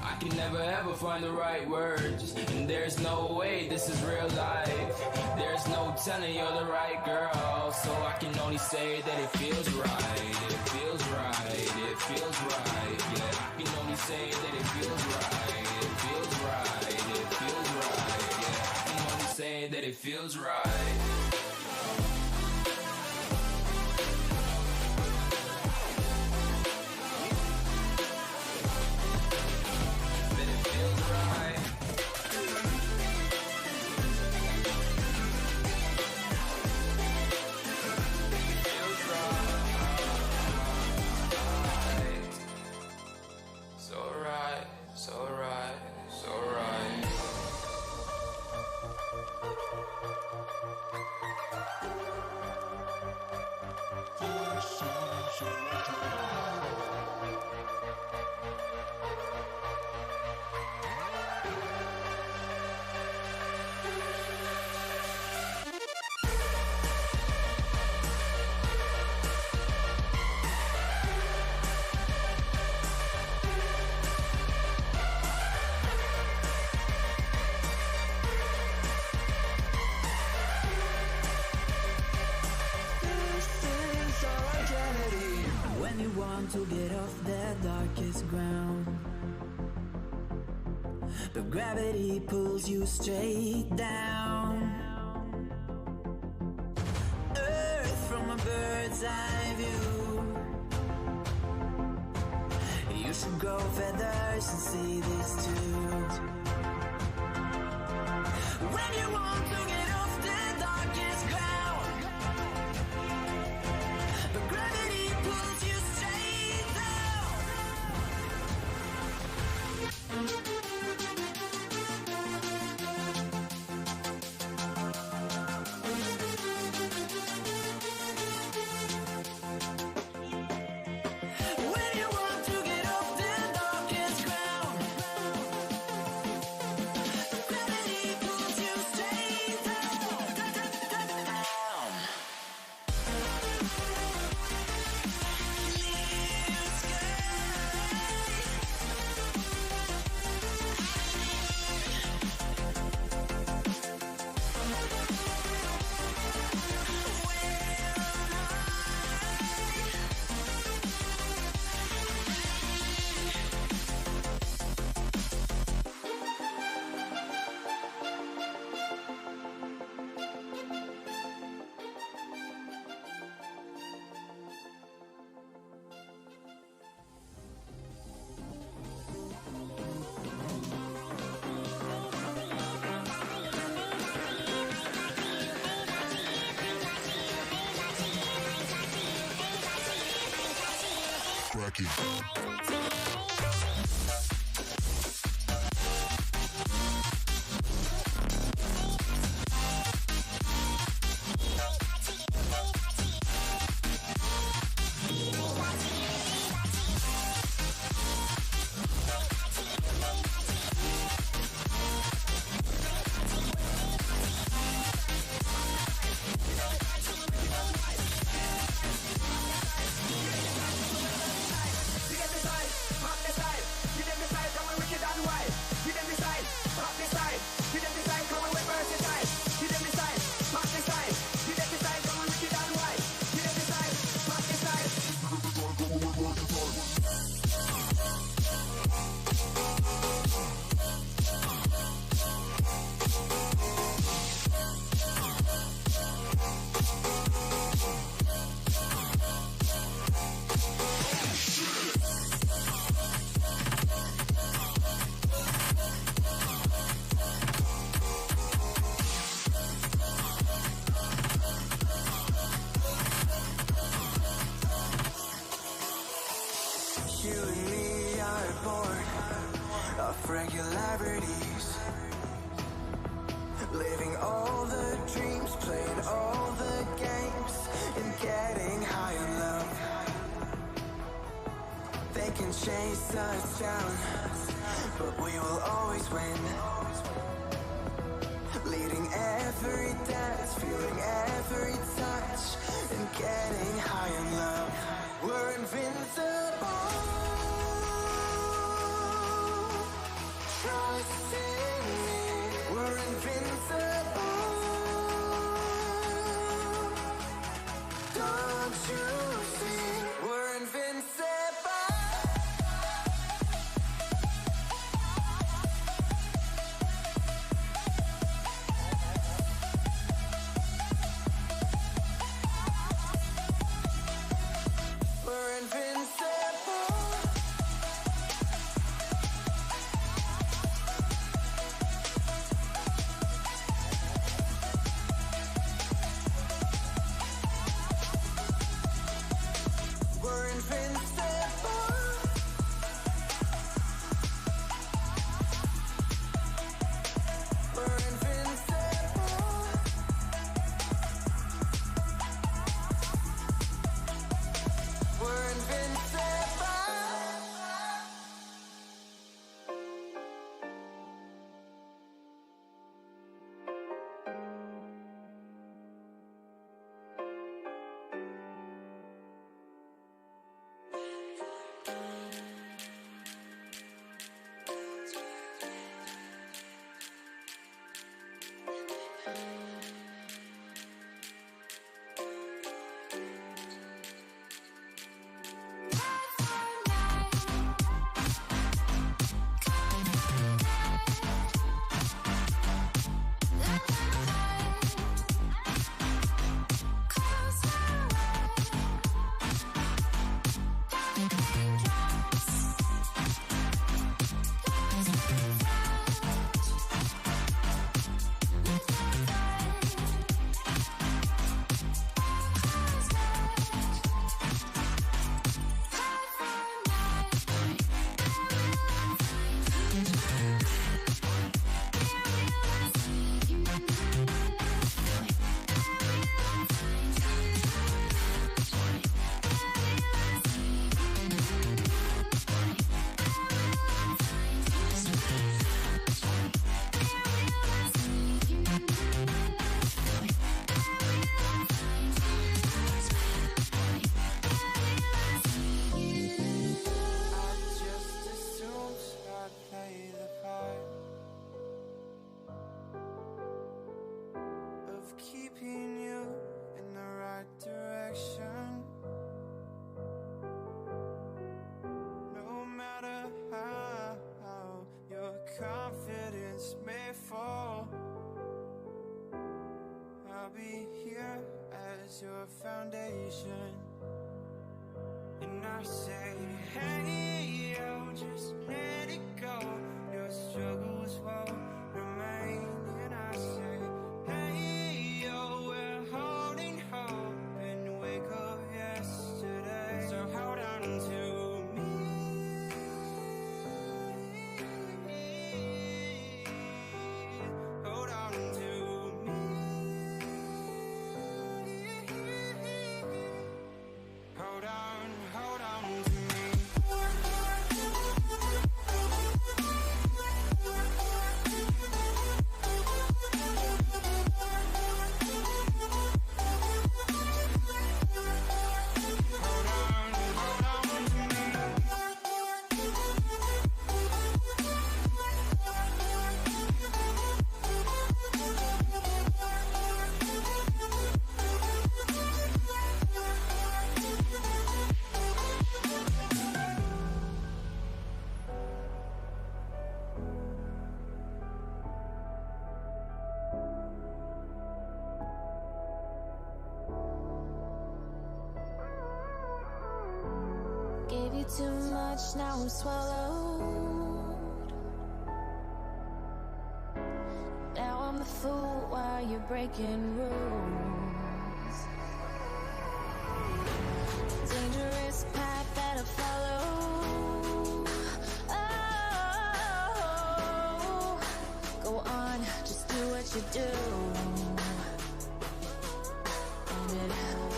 Speaker 4: I can never ever find the right words, and there's no way this is real life. There's no telling you're the right girl, so I can only say that it feels right. It feels right. It feels right. Yeah, I can only say that it feels right. It feels right. It feels right. Yeah, I can only say that it feels right. That it feels right. Feels right. So right, so right, so right.
Speaker 5: When you want to get off the darkest ground, but gravity pulls you straight down. Earth from a bird's eye view. You should grow feathers and see this too. When you want to get off the darkest ground, but gravity pulls you straight down. When you want to get off the darkest ground, but gravity pulls you straight down.
Speaker 1: cracking.
Speaker 5: You and me are born of regularities, living all the dreams, playing all the games, and getting high on love. They can chase us down, but we will always win. Leading every dance, feeling every touch, and getting high on love. We're invincible. Trust in me. We're invincible. Don't you see? We're invincible. We're invincible. We're invincible. We're invincible. We're invincible. I just assumed I'd play the part of keeping you in the right direction. No matter how your confidence may fall, I'll be here as your foundation. And I say, hey, yo, just let it go. Your struggles won't remain. And I say, hey, yo, we're holding hope and wake up yesterday. So hold on to
Speaker 3: too much, now I'm swallowed. Now I'm the fool while you're breaking rules. Dangerous path that I follow. Oh, go on, just do what you do. And it hurts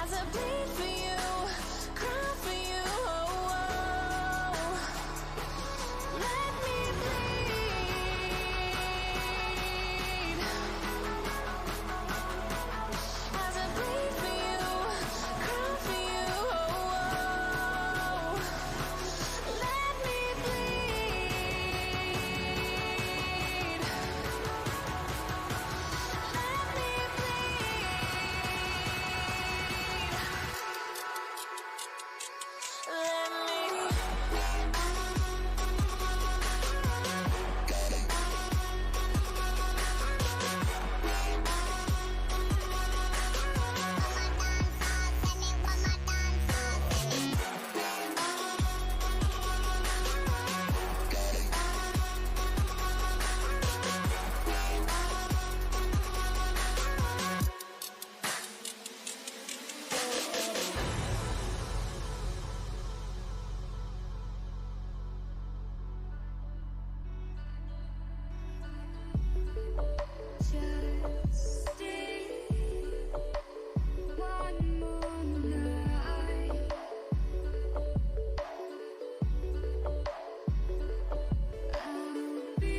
Speaker 3: as I bleed for you, cry for you. Oh, oh. Let me bleed as I bleed for you, cry for you. Oh, oh. Let me bleed. Let me just stay one more night. I'll be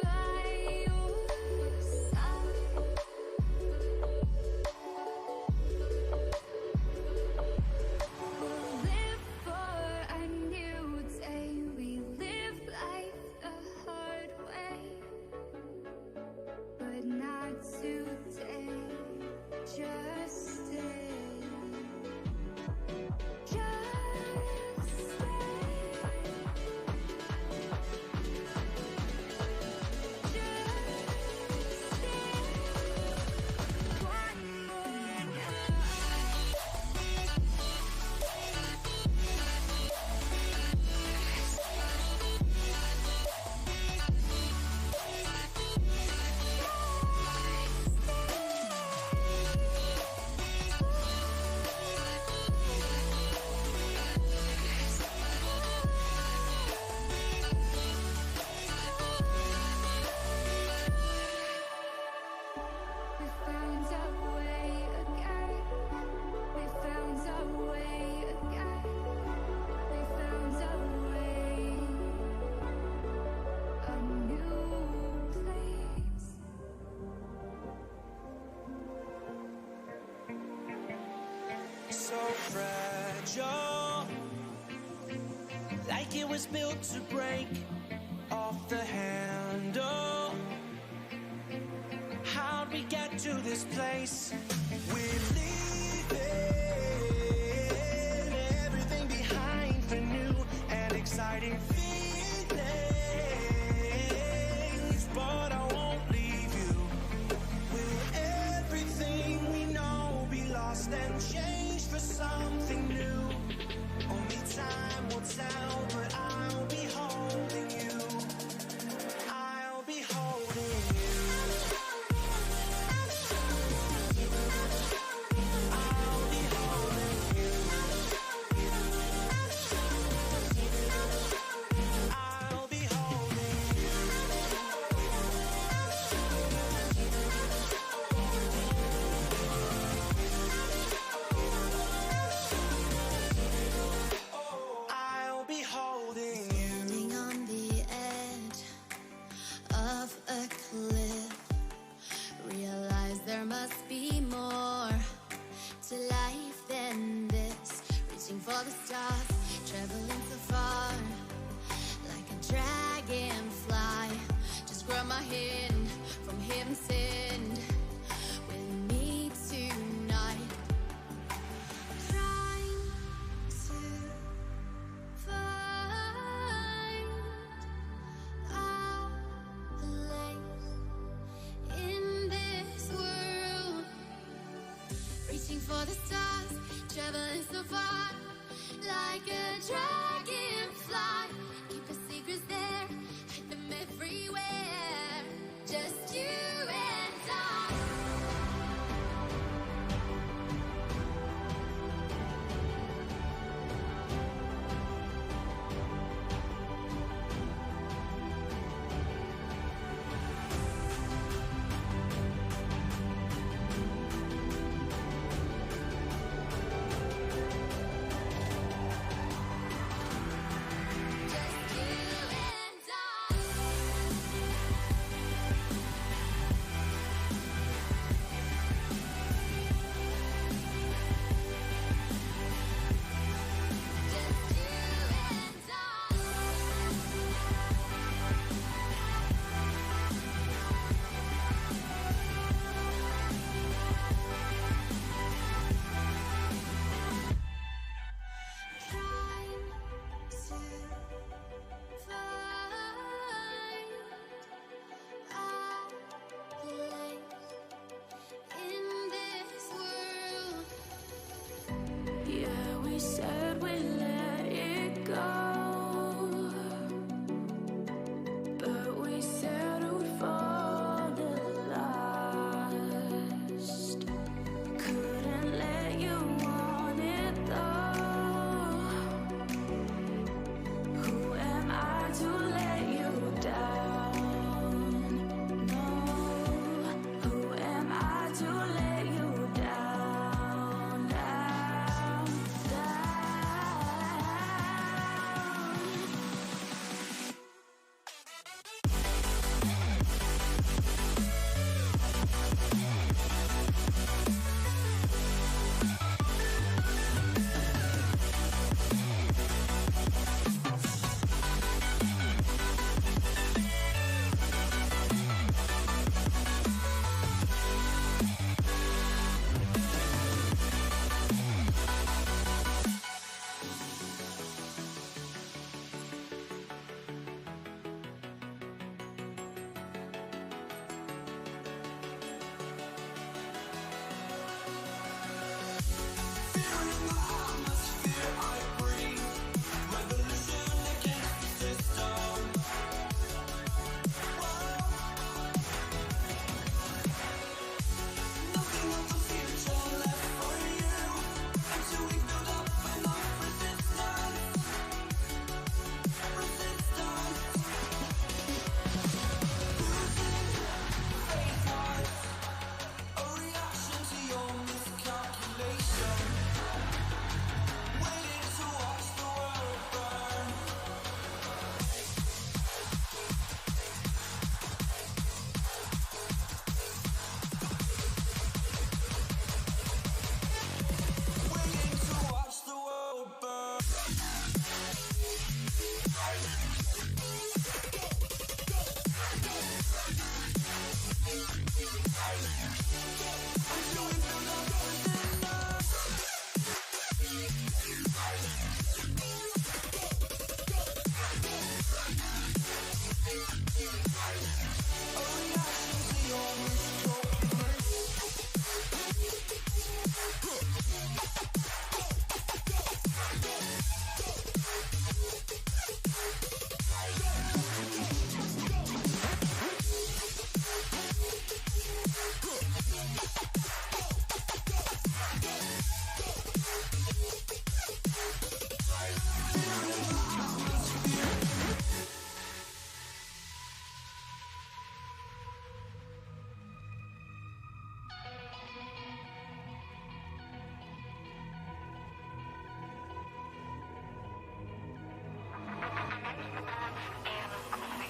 Speaker 3: by your side. We'll live for a new day. We live life the hard way, but not today. Just stay. Just stay. Just stay. One more night. We found our way again. We found our way again. We found our way. A new place.
Speaker 5: So fragile, like it was built to break off the handle. How'd we get to this place? We're leaving everything behind for new and exciting feelings, but I won't leave you. Will everything we know be lost and changed for something new? Only time will tell, but I'll be holding you. I'll be holding you. I'll be holding you.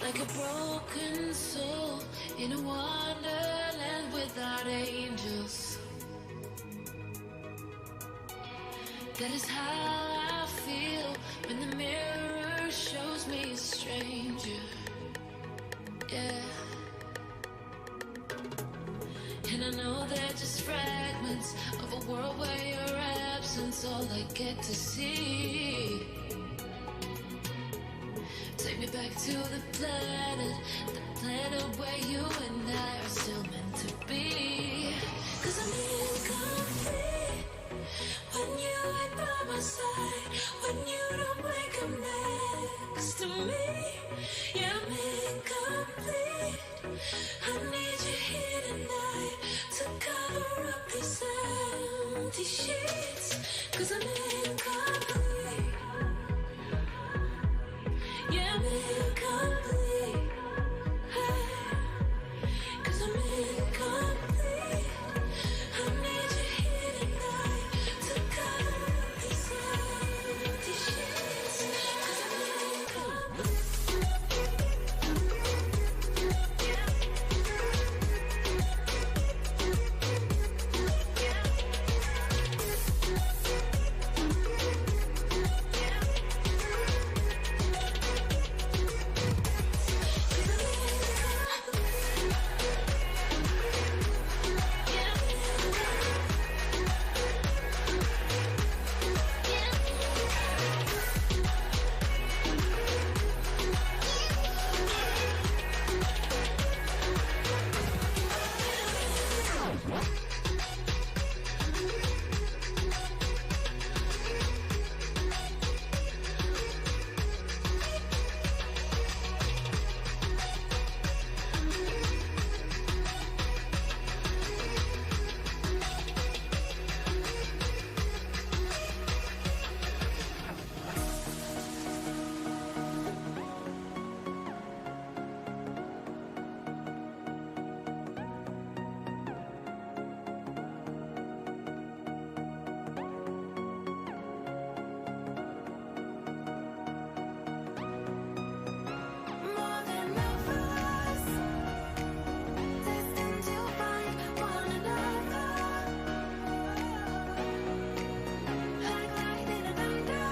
Speaker 3: Like a broken soul in a wonderland without angels. That is how I feel when the mirror shows me a stranger. Yeah. And I know they're just fragments of a world where your absence all I get to see. Take me back to the planet where you and I are still meant to be. 'Cause I'm incomplete when you ain't by my side, when you don't wake up next to me. Yeah, I'm incomplete. I need you here tonight to cover up these empty sheets. 'Cause I'm incomplete. Yeah, I'm incomplete. Hey, 'cause I'm incomplete. I need you here tonight to cover up these empty sheets. 'Cause I'm incomplete. More than lovers, destined to find one another. Like lightning and thunder.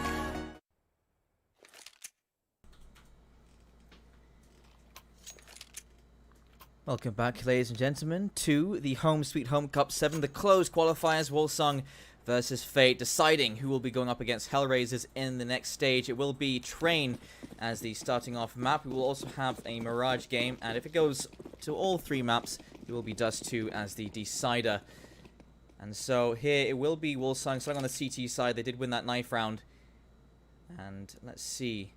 Speaker 6: Welcome back, ladies and gentlemen, to the Home Sweet Home Cup 7, the closed qualifiers, Wolsung versus Fate, deciding who will be going up against Hellraisers in the next stage. It will be Train as the starting off map. We will also have a Mirage game, and if it goes to all three maps, it will be Dust 2 as the decider. And so here it will be Wolsung starting on the CT side. They did win that knife round. And let's see.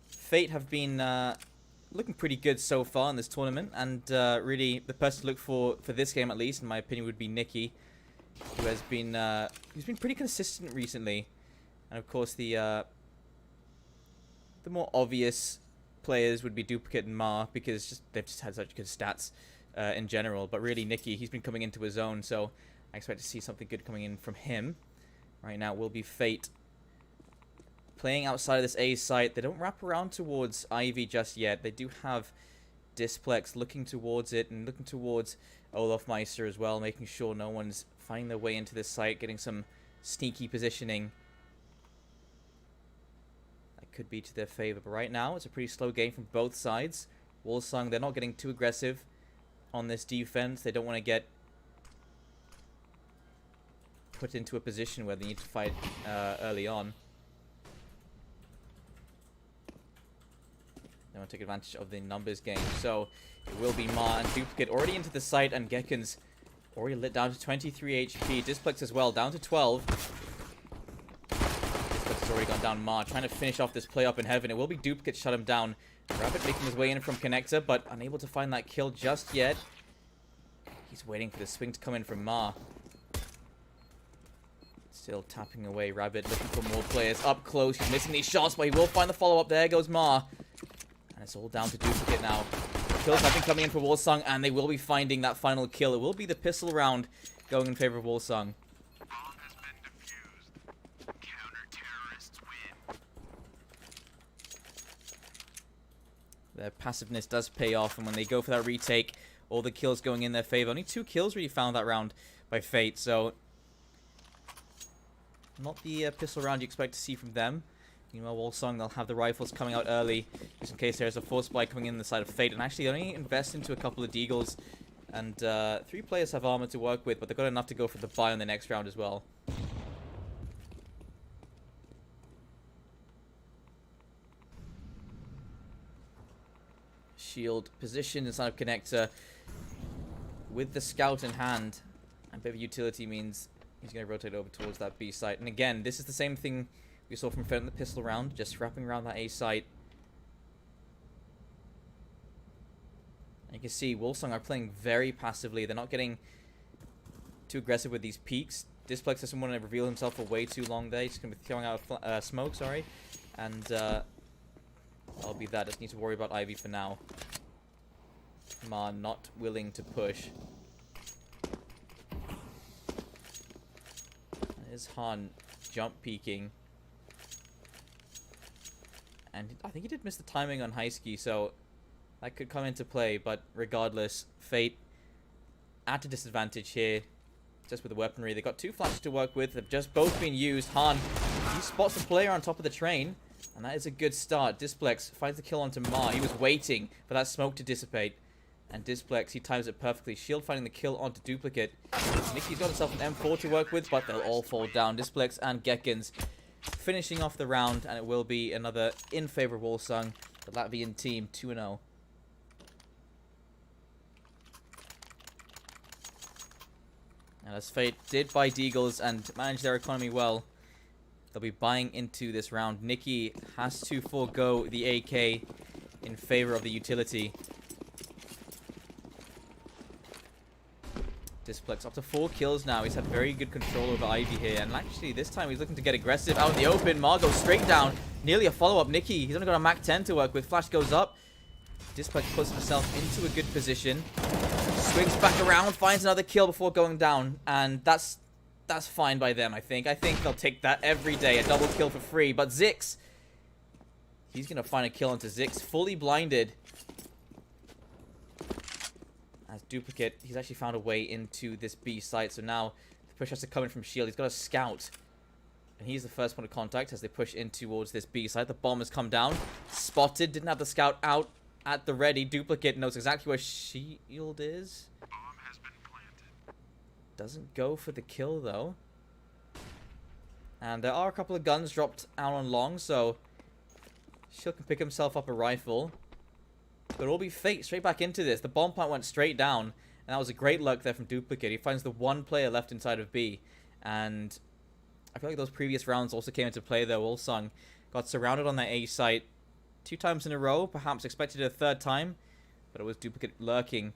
Speaker 6: Fate have been looking pretty good so far in this tournament, and really the person to look for this game, at least in my opinion, would be Nikki, who has been who's been pretty consistent recently. And of course the more obvious players would be Duplicate and Ma, because they've just had such good stats in general. But really Nikki, he's been coming into his own, so I expect to see something good coming in from him. Right now it will be Fate playing outside of this A site. They don't wrap around towards Ivy just yet. They do have Displex looking towards it and looking towards Olaf Meister as well, making sure no one's finding their way into this site, getting some sneaky positioning. That could be to their favor. But right now, it's a pretty slow game from both sides. Wolsung, they're not getting too aggressive on this defense. They don't want to get put into a position where they need to fight early on. They want to take advantage of the numbers game. So it will be Ma and Duplicate already into the site, and Gekken's already lit down to 23 HP. Displex as well, down to 12. Displex has already gone down. Ma trying to finish off this play up in heaven. It will be Duplicate shut him down. Rabbit making his way in from Connector, but unable to find that kill just yet. He's waiting for the swing to come in from Ma. Still tapping away. Rabbit looking for more players up close. He's missing these shots, but he will find the follow-up. There goes Ma. And it's all down to Duplicate now. Kills have been coming in for Wolsung, and they will be finding that final kill. It will be the pistol round going in favor of Wolsung. Their passiveness does pay off, and when they go for that retake, all the kills going in their favor. Only 2 kills really found that round by Fate, so not the pistol round you expect to see from them. Meanwhile, Wolsung, they'll have the rifles coming out early, just in case there's a force supply coming in the side of Fate. And actually, they only invest into a couple of Deagles, and 3 players have armor to work with, but they've got enough to go for the buy on the next round as well. Shield position inside of Connector with the scout in hand, and bit of utility means he's going to rotate over towards that B site. And again, this is the same thing we saw from Fate in the pistol round, just wrapping around that A site. And you can see Wolsung are playing very passively. They're not getting too aggressive with these peaks. Displex doesn't want to reveal himself for way too long there. He's just going to be throwing out smoke, sorry. And that'll be that. Just need to worry about Ivy for now. Ma not willing to push. There's Han jump peeking. And I think he did miss the timing on high ski, so that could come into play. But regardless, Fate at a disadvantage here, just with the weaponry. They've got 2 flashes to work with. They've just both been used. Han, he spots the player on top of the train, and that is a good start. Displex finds the kill onto Ma. He was waiting for that smoke to dissipate. And Displex, he times it perfectly. Shield finding the kill onto Duplicate. Nicky's got himself an M4 to work with, but they'll all fall down. Displex and Gekkens finishing off the round, and it will be another in favor of Wolsung. The Latvian team 2-0. And as Fate did buy Deagles and manage their economy well, they'll be buying into this round. Nicky has to forego the AK in favor of the utility. Displex up to 4 kills now. He's had very good control over Ivy here. And actually, this time he's looking to get aggressive out in the open. Ma goes straight down. Nearly a follow-up. Nicky, he's only got a Mach 10 to work with. Flash goes up. Displex puts himself into a good position. Swings back around, finds another kill before going down. And that's fine by them, I think. I think they'll take that every day. A double kill for free. But Zix, he's going to find a kill onto Zix. Fully blinded. As Duplicate, he's actually found a way into this B site. So now the push has to come in from Shield. He's got a scout. And he's the first one to contact as they push in towards this B site. The bomb has come down. Spotted. Didn't have the scout out at the ready. Duplicate knows exactly where Shield is.
Speaker 7: Bomb has been planted.
Speaker 6: Doesn't go for the kill, though. And there are a couple of guns dropped out on long, so Shield can pick himself up a rifle. But it'll be Fate straight back into this. The bomb plant went straight down, and that was a great luck there from Duplicate. He finds the 1 player left inside of B. And I feel like those previous rounds also came into play there. Wolsung got surrounded on that A site 2 times in a row, perhaps expected a 3rd time, but it was Duplicate lurking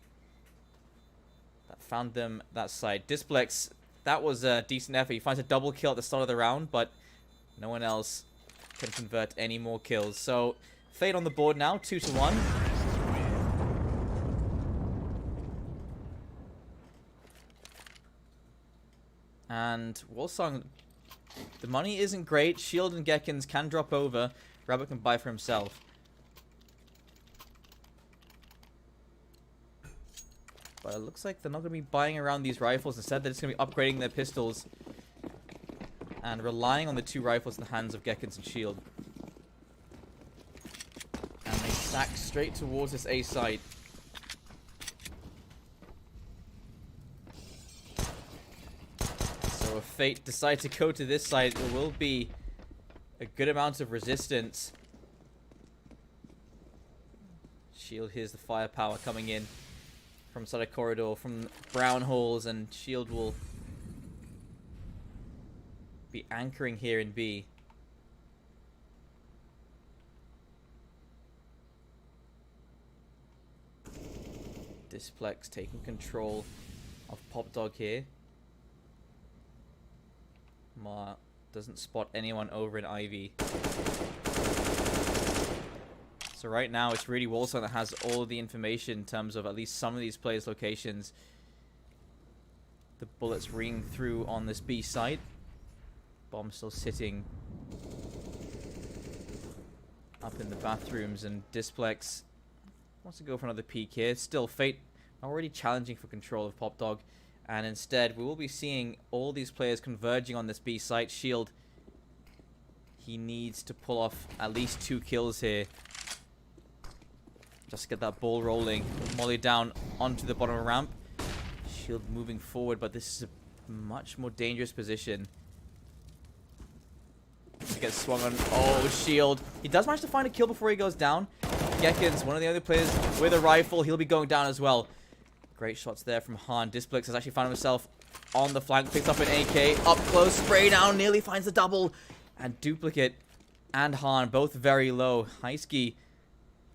Speaker 6: that found them that side. Displex, that was a decent effort. He finds a double kill at the start of the round, but no one else can convert any more kills. So Fate on the board now, 2-1. And Wolsung, the money isn't great. Shield and Gekkens can drop over. Rabbit can buy for himself. But it looks like they're not going to be buying around these rifles. Instead, they're just going to be upgrading their pistols and relying on the 2 rifles in the hands of Gekkens and Shield. stack straight towards this A site. So if Fate decide to go to this side, there will be a good amount of resistance. Shield, here's the firepower coming in from side of corridor, from brown holes, and Shield will be anchoring here in B. Displex taking control of Pop Dog here. Ma doesn't spot anyone over in Ivy. So right now it's really Wolfsong that has all the information in terms of at least some of these players' locations. The bullets ring through on this B site. Bomb still sitting up in the bathrooms, and Displex wants to go for another peek here. Still, Fate already challenging for control of Pop Dog, and instead we will be seeing all these players converging on this B site. Shield, he needs to pull off at least 2 kills here. Just get that ball rolling. Molly down onto the bottom ramp. Shield moving forward, but this is a much more dangerous position. He gets swung on. Oh, Shield. He does manage to find a kill before he goes down. Gekins, one of the other players with a rifle. He'll be going down as well. Great shots there from Han. Displex has actually found himself on the flank. Picks up an AK. Up close. Spray down. Nearly finds the double. And Duplicate and Han both very low. Heisky,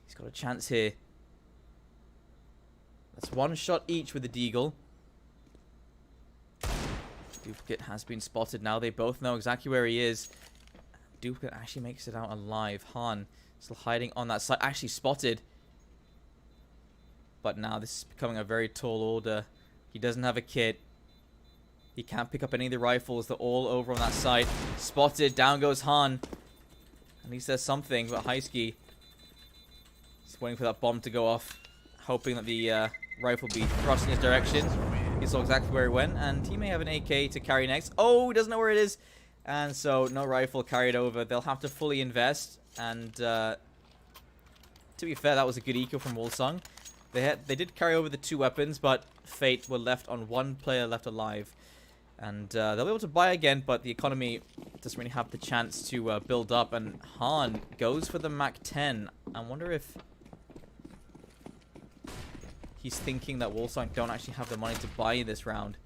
Speaker 6: he's got a chance here. That's 1 shot each with the Deagle. Duplicate has been spotted now. They both know exactly where he is. Duplicate actually makes it out alive. Han still hiding on that side. Actually spotted. But now this is becoming a very tall order. He doesn't have a kit. He can't pick up any of the rifles. They're all over on that side. Spotted. Down goes Han. At least there's something. But Heisky is waiting for that bomb to go off. Hoping that the rifle will be thrust in his direction. He saw exactly where he went. And he may have an AK to carry next. Oh, he doesn't know where it is. And so no rifle carried over. They'll have to fully invest. And to be fair, that was a good eco from Wolfsong. They did carry over the 2 weapons, but Fate were left on 1 player left alive. And they'll be able to buy again, but the economy doesn't really have the chance to build up. And Han goes for the MAC-10. I wonder if he's thinking that Wolfsong don't actually have the money to buy in this round.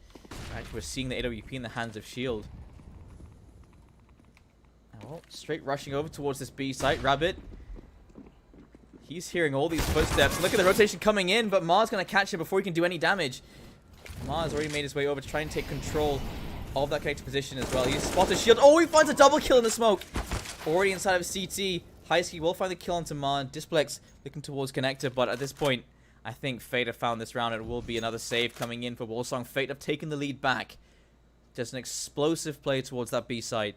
Speaker 6: Right, we're seeing the AWP in the hands of Shield. Well, straight rushing over towards this B site. Rabbit, he's hearing all these footsteps. Look at the rotation coming in, but Mars going to catch him before he can do any damage. Mars already made his way over to try and take control of that connected position as well. He's spotted Shield. Oh, he finds a double kill in the smoke. Already inside of CT. Heisky will find the kill onto Mars. Displex looking towards connector, but at this point, I think Fate have found this round. It will be another save coming in for Wolfsong. Fate have taken the lead back. Just an explosive play towards that B site.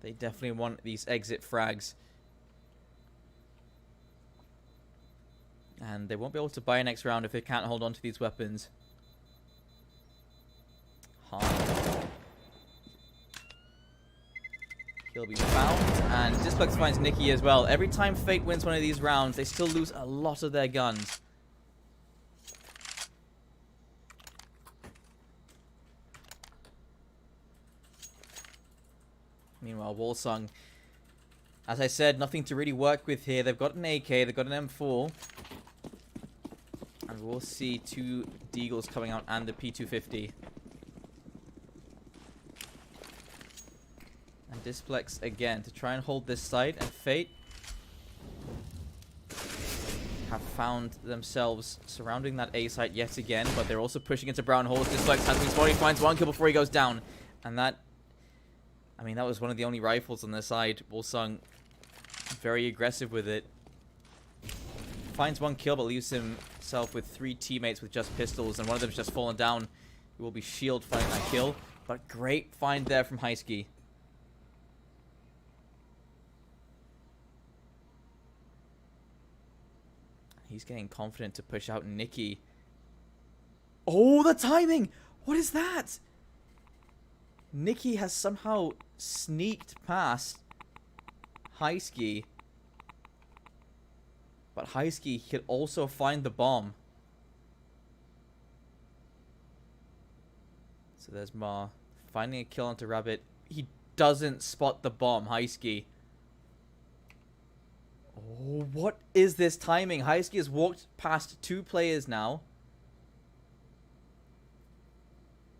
Speaker 6: They definitely want these exit frags. And they won't be able to buy next round if they can't hold on to these weapons. Han. He'll be found. And Displex finds Nikki as well. Every time Fate wins one of these rounds, they still lose a lot of their guns. Meanwhile, Wolfsong, as I said, nothing to really work with here. They've got an AK, they've got an M4. And we'll see 2 Deagles coming out and the P250. And Displex again to try and hold this site. And Fate have found themselves surrounding that A site yet again. But they're also pushing into brown holes. Displex has been spotted. He finds 1 kill before he goes down. And that... I mean, that was one of the only rifles on their side. Wolfsong very aggressive with it. Finds 1 kill, but leaves himself with 3 teammates with just pistols, and one of them's just fallen down. It will be Shield finding that kill. But great find there from Heisky. He's getting confident to push out Nikki. Oh, the timing! What is that? Nikki has somehow sneaked past Highski. But Highski could also find the bomb. So there's Ma finding a kill onto Rabbit. He doesn't spot the bomb, Highski. Oh, what is this timing? Highski has walked past 2 players now.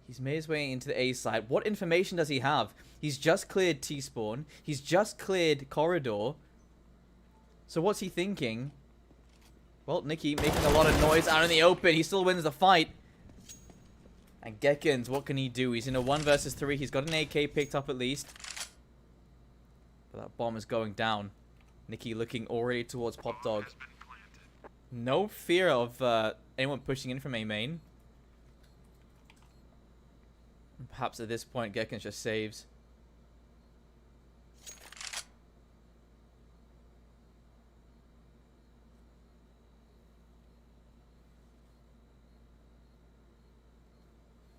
Speaker 6: He's made his way into the A side. What information does he have? He's just cleared T-spawn. He's just cleared corridor. So what's he thinking? Well, Nikki making a lot of noise out in the open. He still wins the fight. And Gekins, what can he do? He's in a 1 versus 3. He's got an AK picked up at least. But that bomb is going down. Nikki looking already towards Pop Dog. No fear of anyone pushing in from A main. Perhaps at this point, Gekins just saves.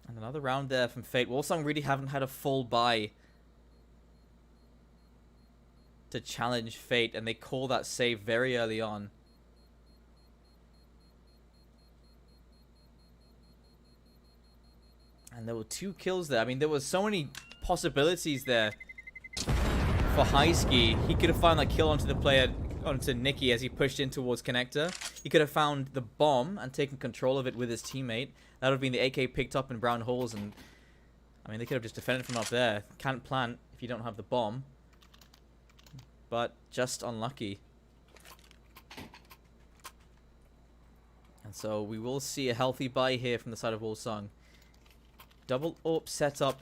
Speaker 6: And another round there from Fate. Wolsong really haven't had a full buy to challenge Fate, and they call that save very early on. And there were 2 kills there. I mean, there was so many possibilities there for Highski. He could have found that kill onto the player, onto Nikki as he pushed in towards connector. He could have found the bomb and taken control of it with his teammate. That would have been the AK picked up in brown holes, and I mean, they could have just defended from up there. Can't plant if you don't have the bomb. But just unlucky. And so we will see a healthy buy here from the side of Wolsong. Double AWP setup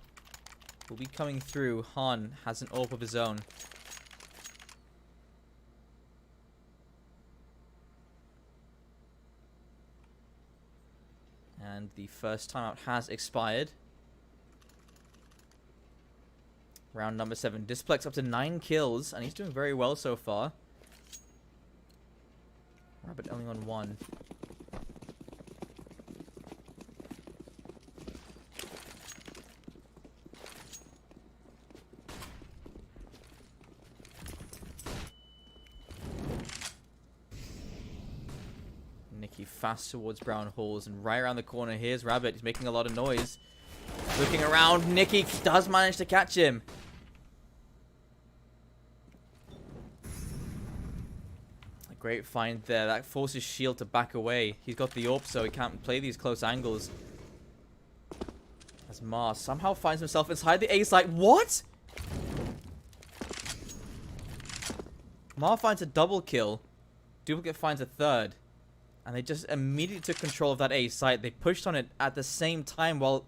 Speaker 6: will be coming through. Han has an AWP of his own. And the first timeout has expired. Round number 7. Displex up to 9 kills, and he's doing very well so far. Rabbit only on 1. Nikki fast towards brown holes, and right around the corner here's Rabbit. He's making a lot of noise. Looking around, Nikki does manage to catch him. A great find there. That forces Shield to back away. He's got the AWP, so he can't play these close angles. As Mars somehow finds himself inside the A site. What? Mar finds a double kill. Duplicate finds a third. And they just immediately took control of that A site. They pushed on it at the same time while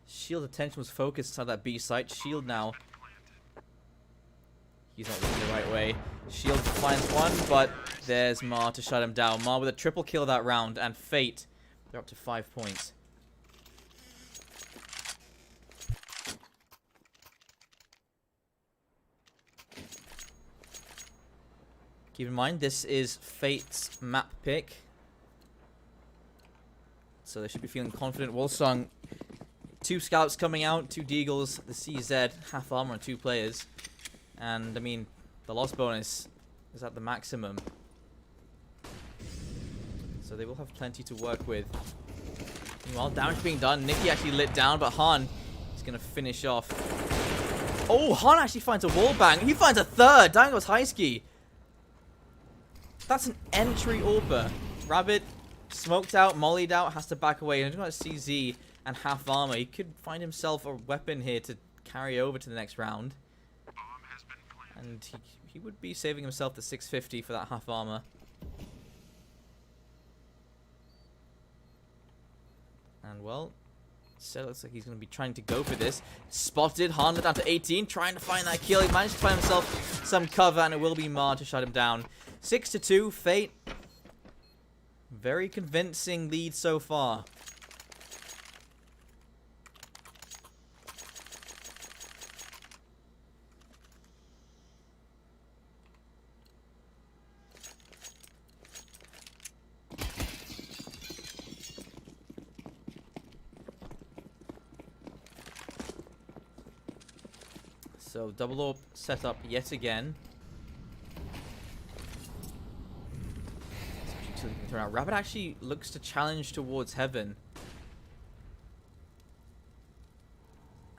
Speaker 6: Shield's attention was focused inside that B site. Shield now. He's not looking the right way. Shield finds one, but there's Mar to shut him down. Mar with a triple kill that round, and Fate, they're up to 5 points. Keep in mind, this is Fate's map pick. So they should be feeling confident. Wolsong, 2 scouts coming out, 2 deagles, the CZ, half armor on 2 players. And, I mean, the loss bonus is at the maximum. So they will have plenty to work with. Meanwhile, damage being done. Nikki actually lit down, but Han is going to finish off. Oh, Han actually finds a wall bang. He finds a third. Down goes Highski. That's an entry AWPer. Rabbit smoked out, mollied out, has to back away. And he's got a CZ and half armor. He could find himself a weapon here to carry over to the next round. And he would be saving himself the 650 for that half armor. And well, so it looks like he's going to be trying to go for this. Spotted, Han down to 18, trying to find that kill. He managed to find himself some cover, and it will be Mar to shut him down. 6-2, Fate. Very convincing lead so far. So double orb set up yet again. Rabbit actually looks to challenge towards heaven.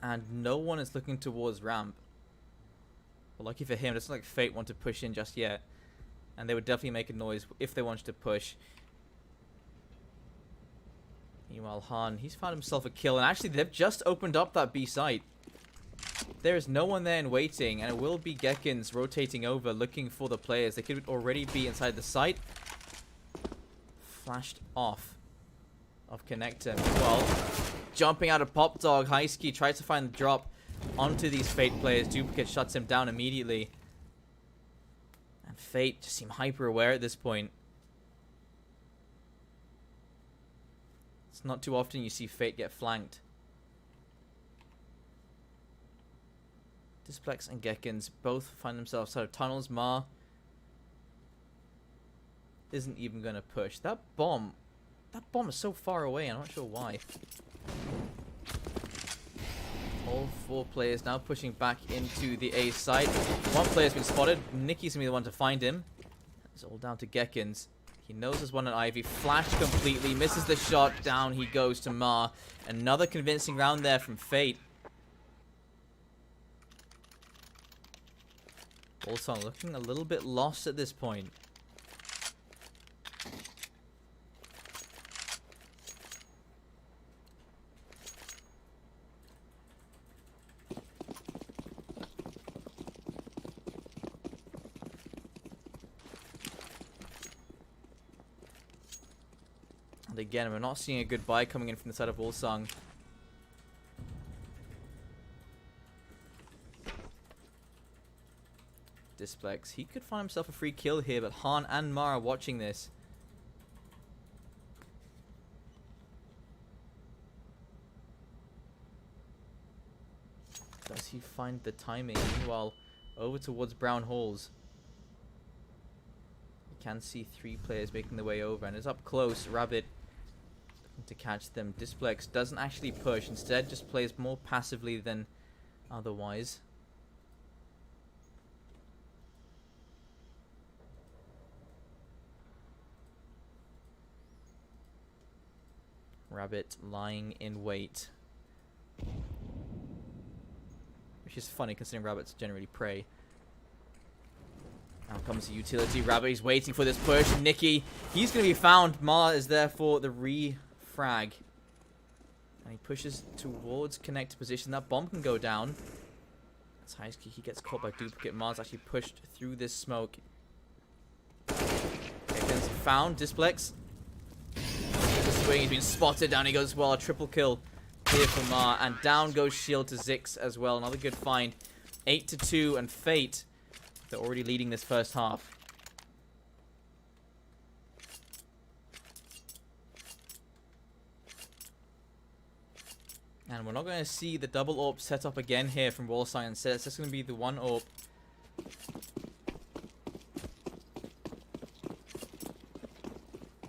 Speaker 6: And no one is looking towards ramp. Well, lucky for him, it doesn't look like Fate want to push in just yet. And they would definitely make a noise if they wanted to push. Meanwhile, Han, he's found himself a kill. And actually, they've just opened up that B site. There is no one there in waiting. And it will be Gekkins rotating over, looking for the players. They could already be inside the site. Flashed off of connector. Well, jumping out of Pop Dog, Highski tries to find the drop onto these Fate players. Duplicate shuts him down immediately. And Fate just seem hyper aware at this point. It's not too often you see Fate get flanked. Displex and Gekkins both find themselves out of tunnels. Ma isn't even going to push. That bomb is so far away. I'm not sure why. All 4 players now pushing back into the A site. One player's been spotted. Nicky's going to be the one to find him. It's all down to Gekkins. He knows there's one at Ivy. Flashed completely. Misses the shot. Down he goes to Ma. Another convincing round there from Fate. Also looking a little bit lost at this point. And again, we're not seeing a good buy coming in from the side of Wolsong. Displex. He could find himself a free kill here, but Han and Ma are watching this. Does he find the timing? Meanwhile, over towards Brown Halls. You can see 3 players making their way over, and it's up close. Rabbit looking to catch them. Displex doesn't actually push, instead just plays more passively than otherwise. Rabbit lying in wait. Which is funny considering rabbits generally prey. Now comes the utility. Rabbit is waiting for this push. Nicky, he's going to be found. Ma is there for the re-frag. And he pushes towards connector position. That bomb can go down. That's Highski. He gets caught by duplicate. Ma's actually pushed through this smoke. Gekkins found. Displex. He's been spotted. Down he goes as well. A triple kill here for Ma. And down goes Shield to Zix as well. Another good find. 8-2. And Fate, they're already leading this first half. And we're not going to see the double AWP set up again here from Wolsong. Instead, it's just going to be the one AWP.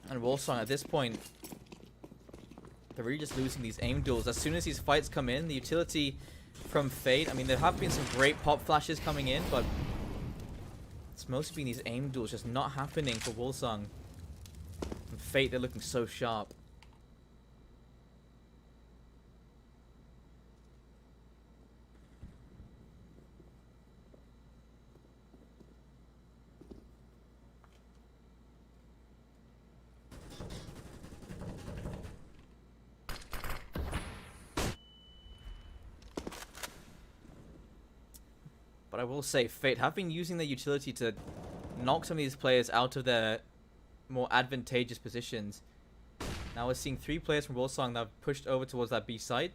Speaker 6: And Wolsong at this point, they're really just losing these aim duels. As soon as these fights come in, the utility from Fate, I mean, there have been some great pop flashes coming in, but it's mostly been these aim duels just not happening for Wolsong. And Fate, they're looking so sharp. But I will say, Fate have been using their utility to knock some of these players out of their more advantageous positions. Now we're seeing 3 players from Wolsong that have pushed over towards that B site.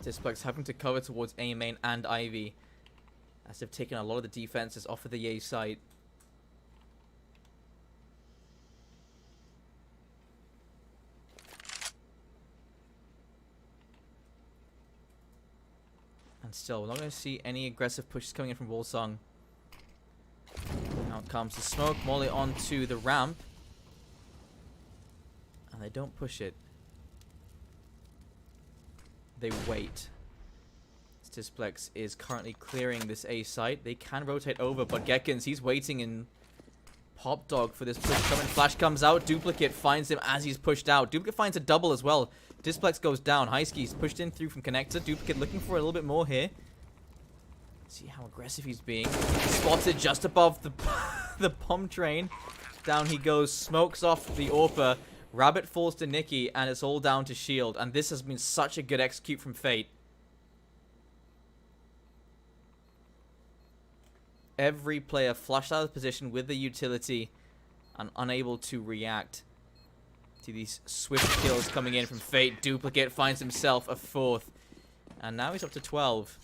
Speaker 6: Displex having to cover towards A main and Ivy, as they've taken a lot of the defenses off of the A site. And still, we're not going to see any aggressive pushes coming in from Wolsong. Now comes the smoke. Molly onto the ramp. And they don't push it. They wait. Displex is currently clearing this A site. They can rotate over, but Gekins, he's waiting in Pop Dog for this push coming. Flash comes out. Duplicate finds him as he's pushed out. Duplicate finds a double as well. Displex goes down. Highski's pushed in through from connector. Duplicate looking for a little bit more here. See how aggressive he's being. Spotted just above the the bomb train. Down he goes. Smokes off the AWPer. Rabbit falls to Nikki, and it's all down to Shield. And this has been such a good execute from Fate. Every player flushed out of position with the utility and unable to react to these swift kills coming in from Fate. Duplicate finds himself a 4th. And now he's up to 12.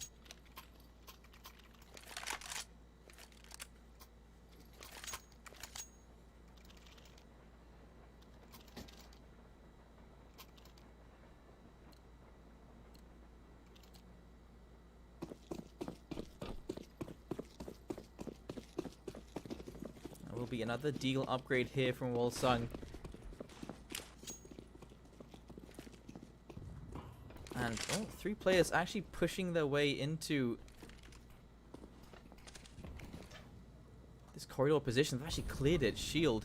Speaker 6: Will be another deagle upgrade here from Wolsung. And 3 players actually pushing their way into this corridor position. They've actually cleared it. Shield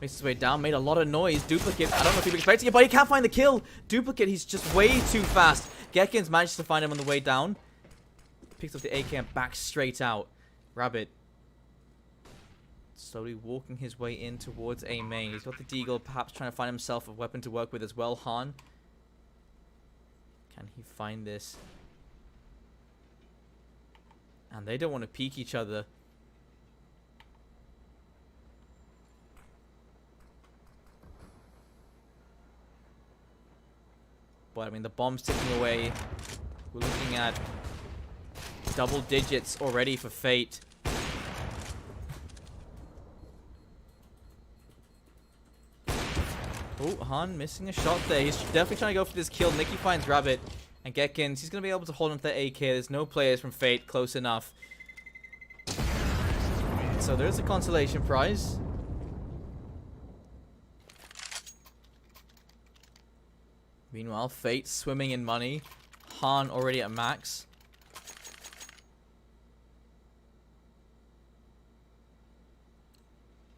Speaker 6: makes his way down, made a lot of noise. Duplicate, I don't know if he was expecting it, but he can't find the kill. Duplicate, he's just way too fast. Gekins manages to find him on the way down. Picks up the AK and backs straight out. Rabbit slowly walking his way in towards A main. He's got the deagle, perhaps trying to find himself a weapon to work with as well. Han, can he find this? And they don't want to peek each other. But I mean, the bomb's ticking away. We're looking at double digits already for Fate. Oh, Han missing a shot there. He's definitely trying to go for this kill. Nikki finds Rabbit and Gekins. He's going to be able to hold on to the AK. There's no players from Fate close enough. So there's a consolation prize. Meanwhile, Fate swimming in money. Han already at max.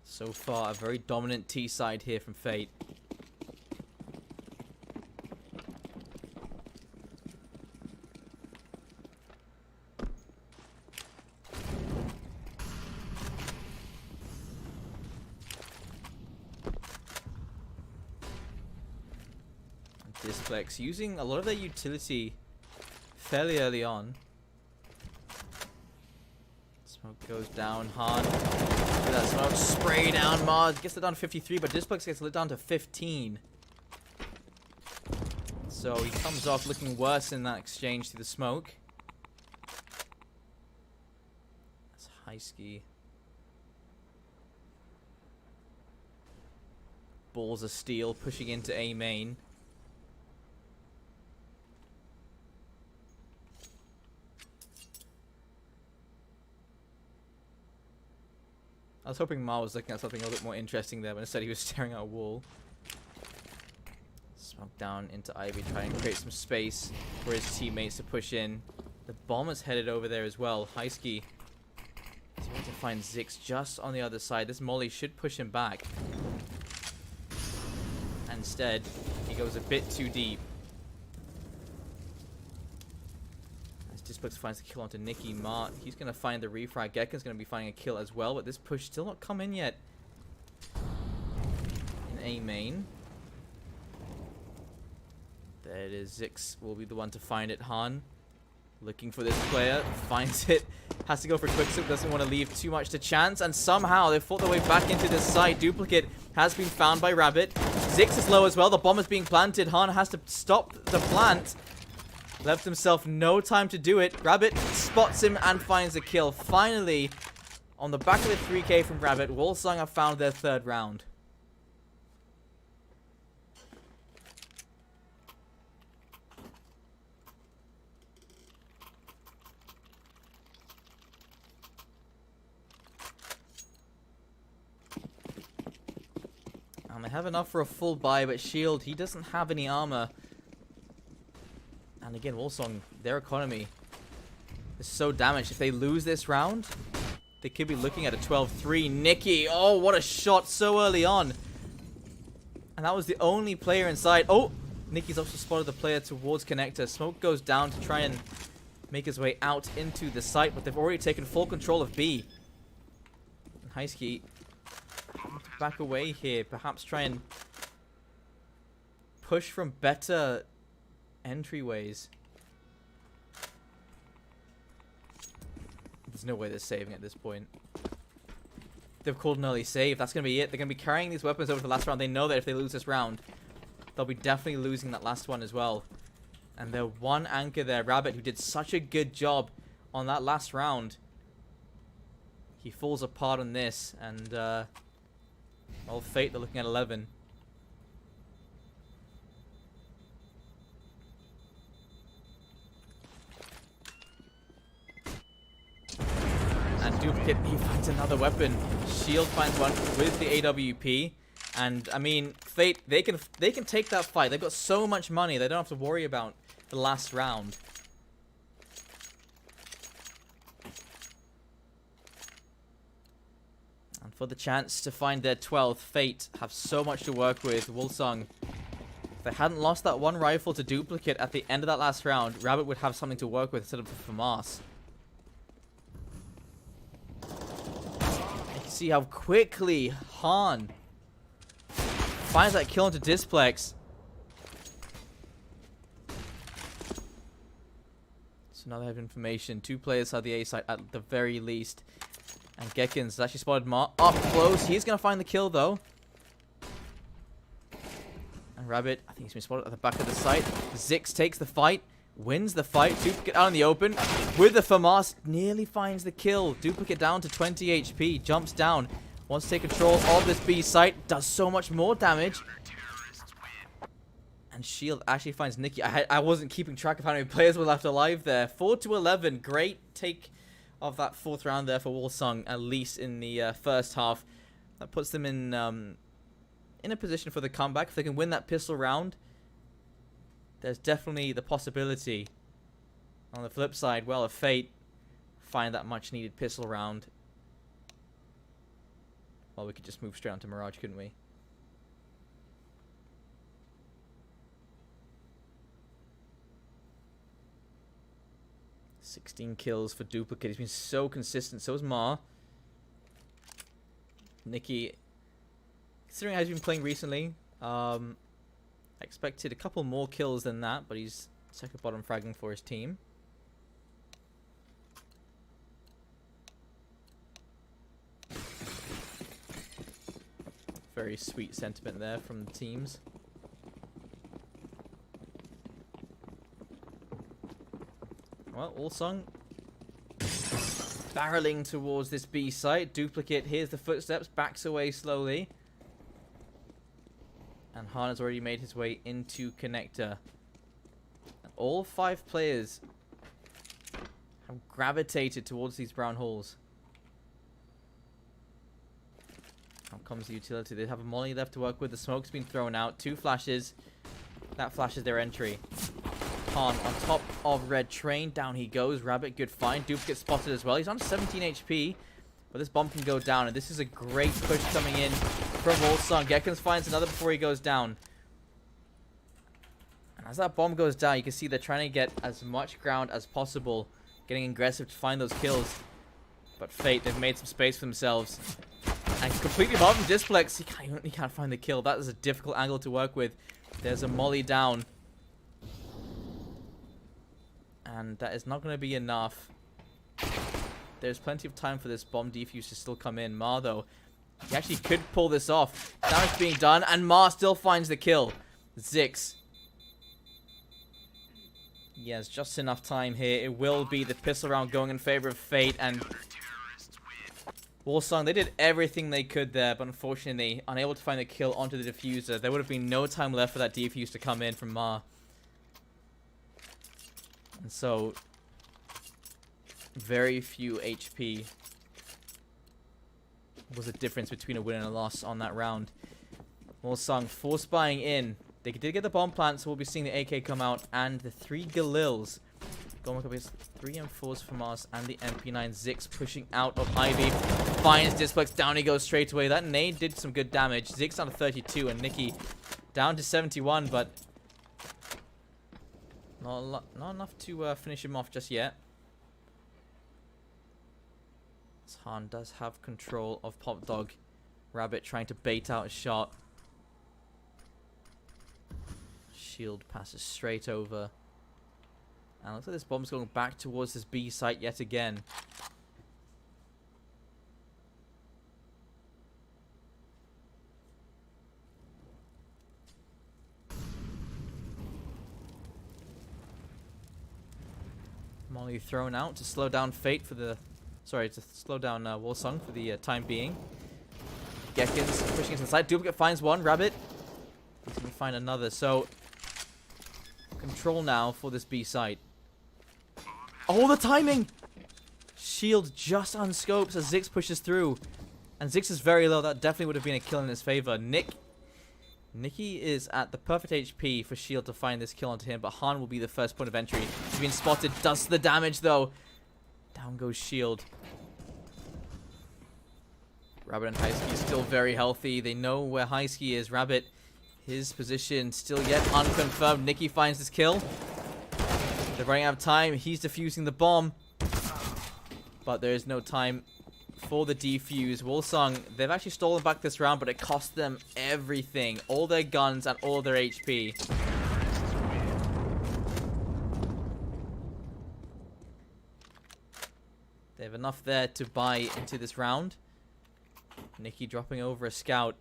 Speaker 6: So far, a very dominant T side here from Fate. Displex using a lot of their utility fairly early on. Smoke goes down. Han with that smoke spray down. Mars gets it down to 53, but Displex gets it down to 15. So he comes off looking worse in that exchange through the smoke. That's high ski. Balls of steel pushing into A main. I was hoping Ma was looking at something a little bit more interesting there, but instead he was staring at a wall. Smoke down into Ivy, trying to create some space for his teammates to push in. The bomb is headed over there as well. Highski is able to find Zix just on the other side. This Molly should push him back. And instead, he goes a bit too deep. Displex finds the kill onto Nikki. Ma, he's going to find the refrag. Gekken's going to be finding a kill as well, but this push still not come in yet. In A main. There it is. Zix will be the one to find it. Han looking for this player. Finds it. Has to go for quickscope. Doesn't want to leave too much to chance. And somehow they fought their way back into this site. Duplicate has been found by Rabbit. Zix is low as well. The bomb is being planted. Han has to stop the plant. Left himself no time to do it. Rabbit spots him and finds the kill. Finally, on the back of the 3K from Rabbit, Wolsung have found their 3rd round. And they have enough for a full buy, but Shield, he doesn't have any armor. And again, Wolsung, their economy is so damaged. If they lose this round, they could be looking at a 12-3. Nikki, oh, what a shot so early on. And that was the only player inside. Oh, Nikki's also spotted the player towards connector. Smoke goes down to try and make his way out into the site, but they've already taken full control of B. Heiski back away here, perhaps try and push from better entryways. There's no way they're saving at this point. They've called an early save. That's going to be it. They're going to be carrying these weapons over to the last round. They know that if they lose this round, they'll be definitely losing that last one as well. And their one anchor there, Rabbit, who did such a good job on that last round. He falls apart on this. And, all Fate, they're looking at 11. And Duplicate, he finds another weapon. Shield finds one with the AWP. And, I mean, Fate, they can take that fight. They've got so much money, they don't have to worry about the last round. And for the chance to find their 12th, Fate have so much to work with. Wolsung, if they hadn't lost that one rifle to Duplicate at the end of that last round, Rabbit would have something to work with instead of FAMAS. You can see how quickly Han finds that kill into Displex. So now they have information. 2 players have the A site at the very least. And Gekins actually spotted Ma up close. He's going to find the kill, though. And Rabbit, I think he's been spotted at the back of the site. Zix takes the fight, wins the fight. Duplicate out in the open with the FAMAS. Nearly finds the kill. Duplicate down to 20 HP. Jumps down. Wants to take control of this B site. Does so much more damage. And Shield actually finds Nikki. I wasn't keeping track of how many players were left alive there. 4-11. Great take of that 4th round there for Wolsung, at least in the first half. That puts them in a position for the comeback. If they can win that pistol round, there's definitely the possibility. On the flip side, well, if Fate find that much needed pistol round, well, we could just move straight on to Mirage, couldn't we? $16 kills for Duplicate. He's been so consistent. So is Ma. Nikki, considering how he's been playing recently, I expected a couple more kills than that, but he's second bottom fragging for his team. Very sweet sentiment there from the teams. Well, Wolsung barreling towards this B site. Duplicate hears the footsteps, backs away slowly. And Han has already made his way into connector. And all 5 players have gravitated towards these brown holes. Now comes the utility. They have a molly left to work with. The smoke's been thrown out. 2 flashes. That flashes their entry. Han on top of Red Train. Down he goes. Rabbit, good find. Duplicate spotted as well. He's on 17 HP. But this bomb can go down. And this is a great push coming in from Wolsung. Gekins finds another before he goes down. And as that bomb goes down, you can see they're trying to get as much ground as possible. Getting aggressive to find those kills. But Fate, they've made some space for themselves. And completely above him, Displex. He can't find the kill. That is a difficult angle to work with. There's a molly down. And that is not going to be enough. There's plenty of time for this bomb defuse to still come in. Ma, though, he actually could pull this off. Damage being done, and Ma still finds the kill. Zix. He has just enough time here. It will be the pistol round going in favor of Fate, and Wolsung, they did everything they could there, but unfortunately, unable to find the kill onto the diffuser. There would have been no time left for that defuse to come in from Ma. And so, very few HP was the difference between a win and a loss on that round. Wolsung force buying in. They did get the bomb plant, so we'll be seeing the AK come out, and the 3 Galils Going up against 3 M4s from us and the MP9. Zix pushing out of Ivy. Finds Displex. Down he goes straight away. That nade did some good damage. Zix down to 32 and Nikki down to 71, but not enough to finish him off just yet. Han does have control of Pop Dog. Rabbit trying to bait out a shot. Shield passes straight over. And looks like this bomb's going back towards this B site yet again. Molly thrown out to slow down Fate for the... Sorry, to slow down Wolsung for the time being. Gekins pushing inside. Duplicate finds one. Rabbit. He's going to find another. So, control now for this B site. Oh, the timing! Shield just unscopes as Zix pushes through. And Zix is very low. That definitely would have been a kill in his favor. Nikki is at the perfect HP for Shield to find this kill onto him. But Han will be the first point of entry. He's been spotted. Does the damage, though. Down goes Shield. Rabbit and Highski still very healthy. They know where Highski is. Rabbit, his position still yet unconfirmed. Nikki finds his kill. They're running out of time. He's defusing the bomb. But there is no time for the defuse. Wolsung, they've actually stolen back this round, but it cost them everything. All their guns and all their HP. They have enough there to buy into this round. Nikki dropping over a scout.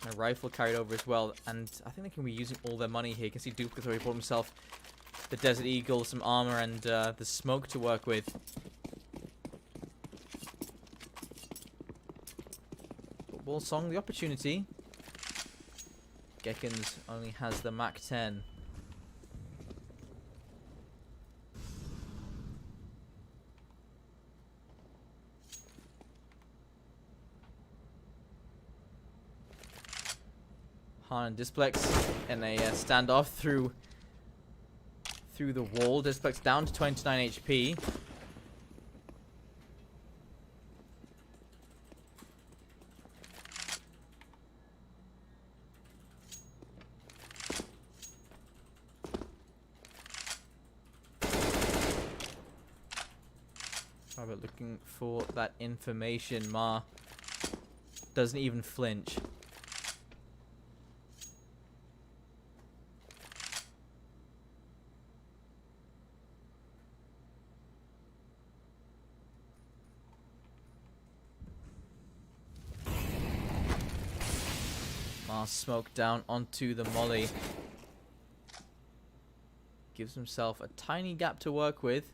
Speaker 6: And a rifle carried over as well. And I think they can be using all their money here. You can see Duplicate already bought himself the Desert Eagle, some armor, and the smoke to work with. But Wolsung, the opportunity. Gekins only has the Mach 10. Han and Displex in a standoff through the wall. Displex down to 29 HP. Robert looking for that information. Ma doesn't even flinch. Smoke down onto the molly. Gives himself a tiny gap to work with.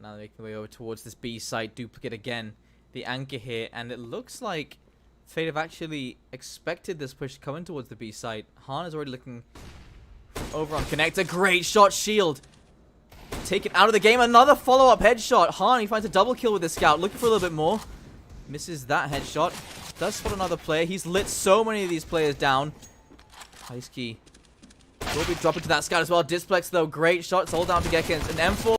Speaker 6: Now they make their way over towards this B site. Duplicate again. The anchor here. And it looks like Fate have actually expected this push coming towards the B site. Han is already looking over on connector. Great shot. Shield taken out of the game. Another follow-up headshot. Han, he finds a double kill with the scout. Looking for a little bit more. Misses that headshot. Does spot another player. He's lit so many of these players down. Highski will be dropping to that scout as well. Displex, though, great shot. It's all down to Gekins. An M4.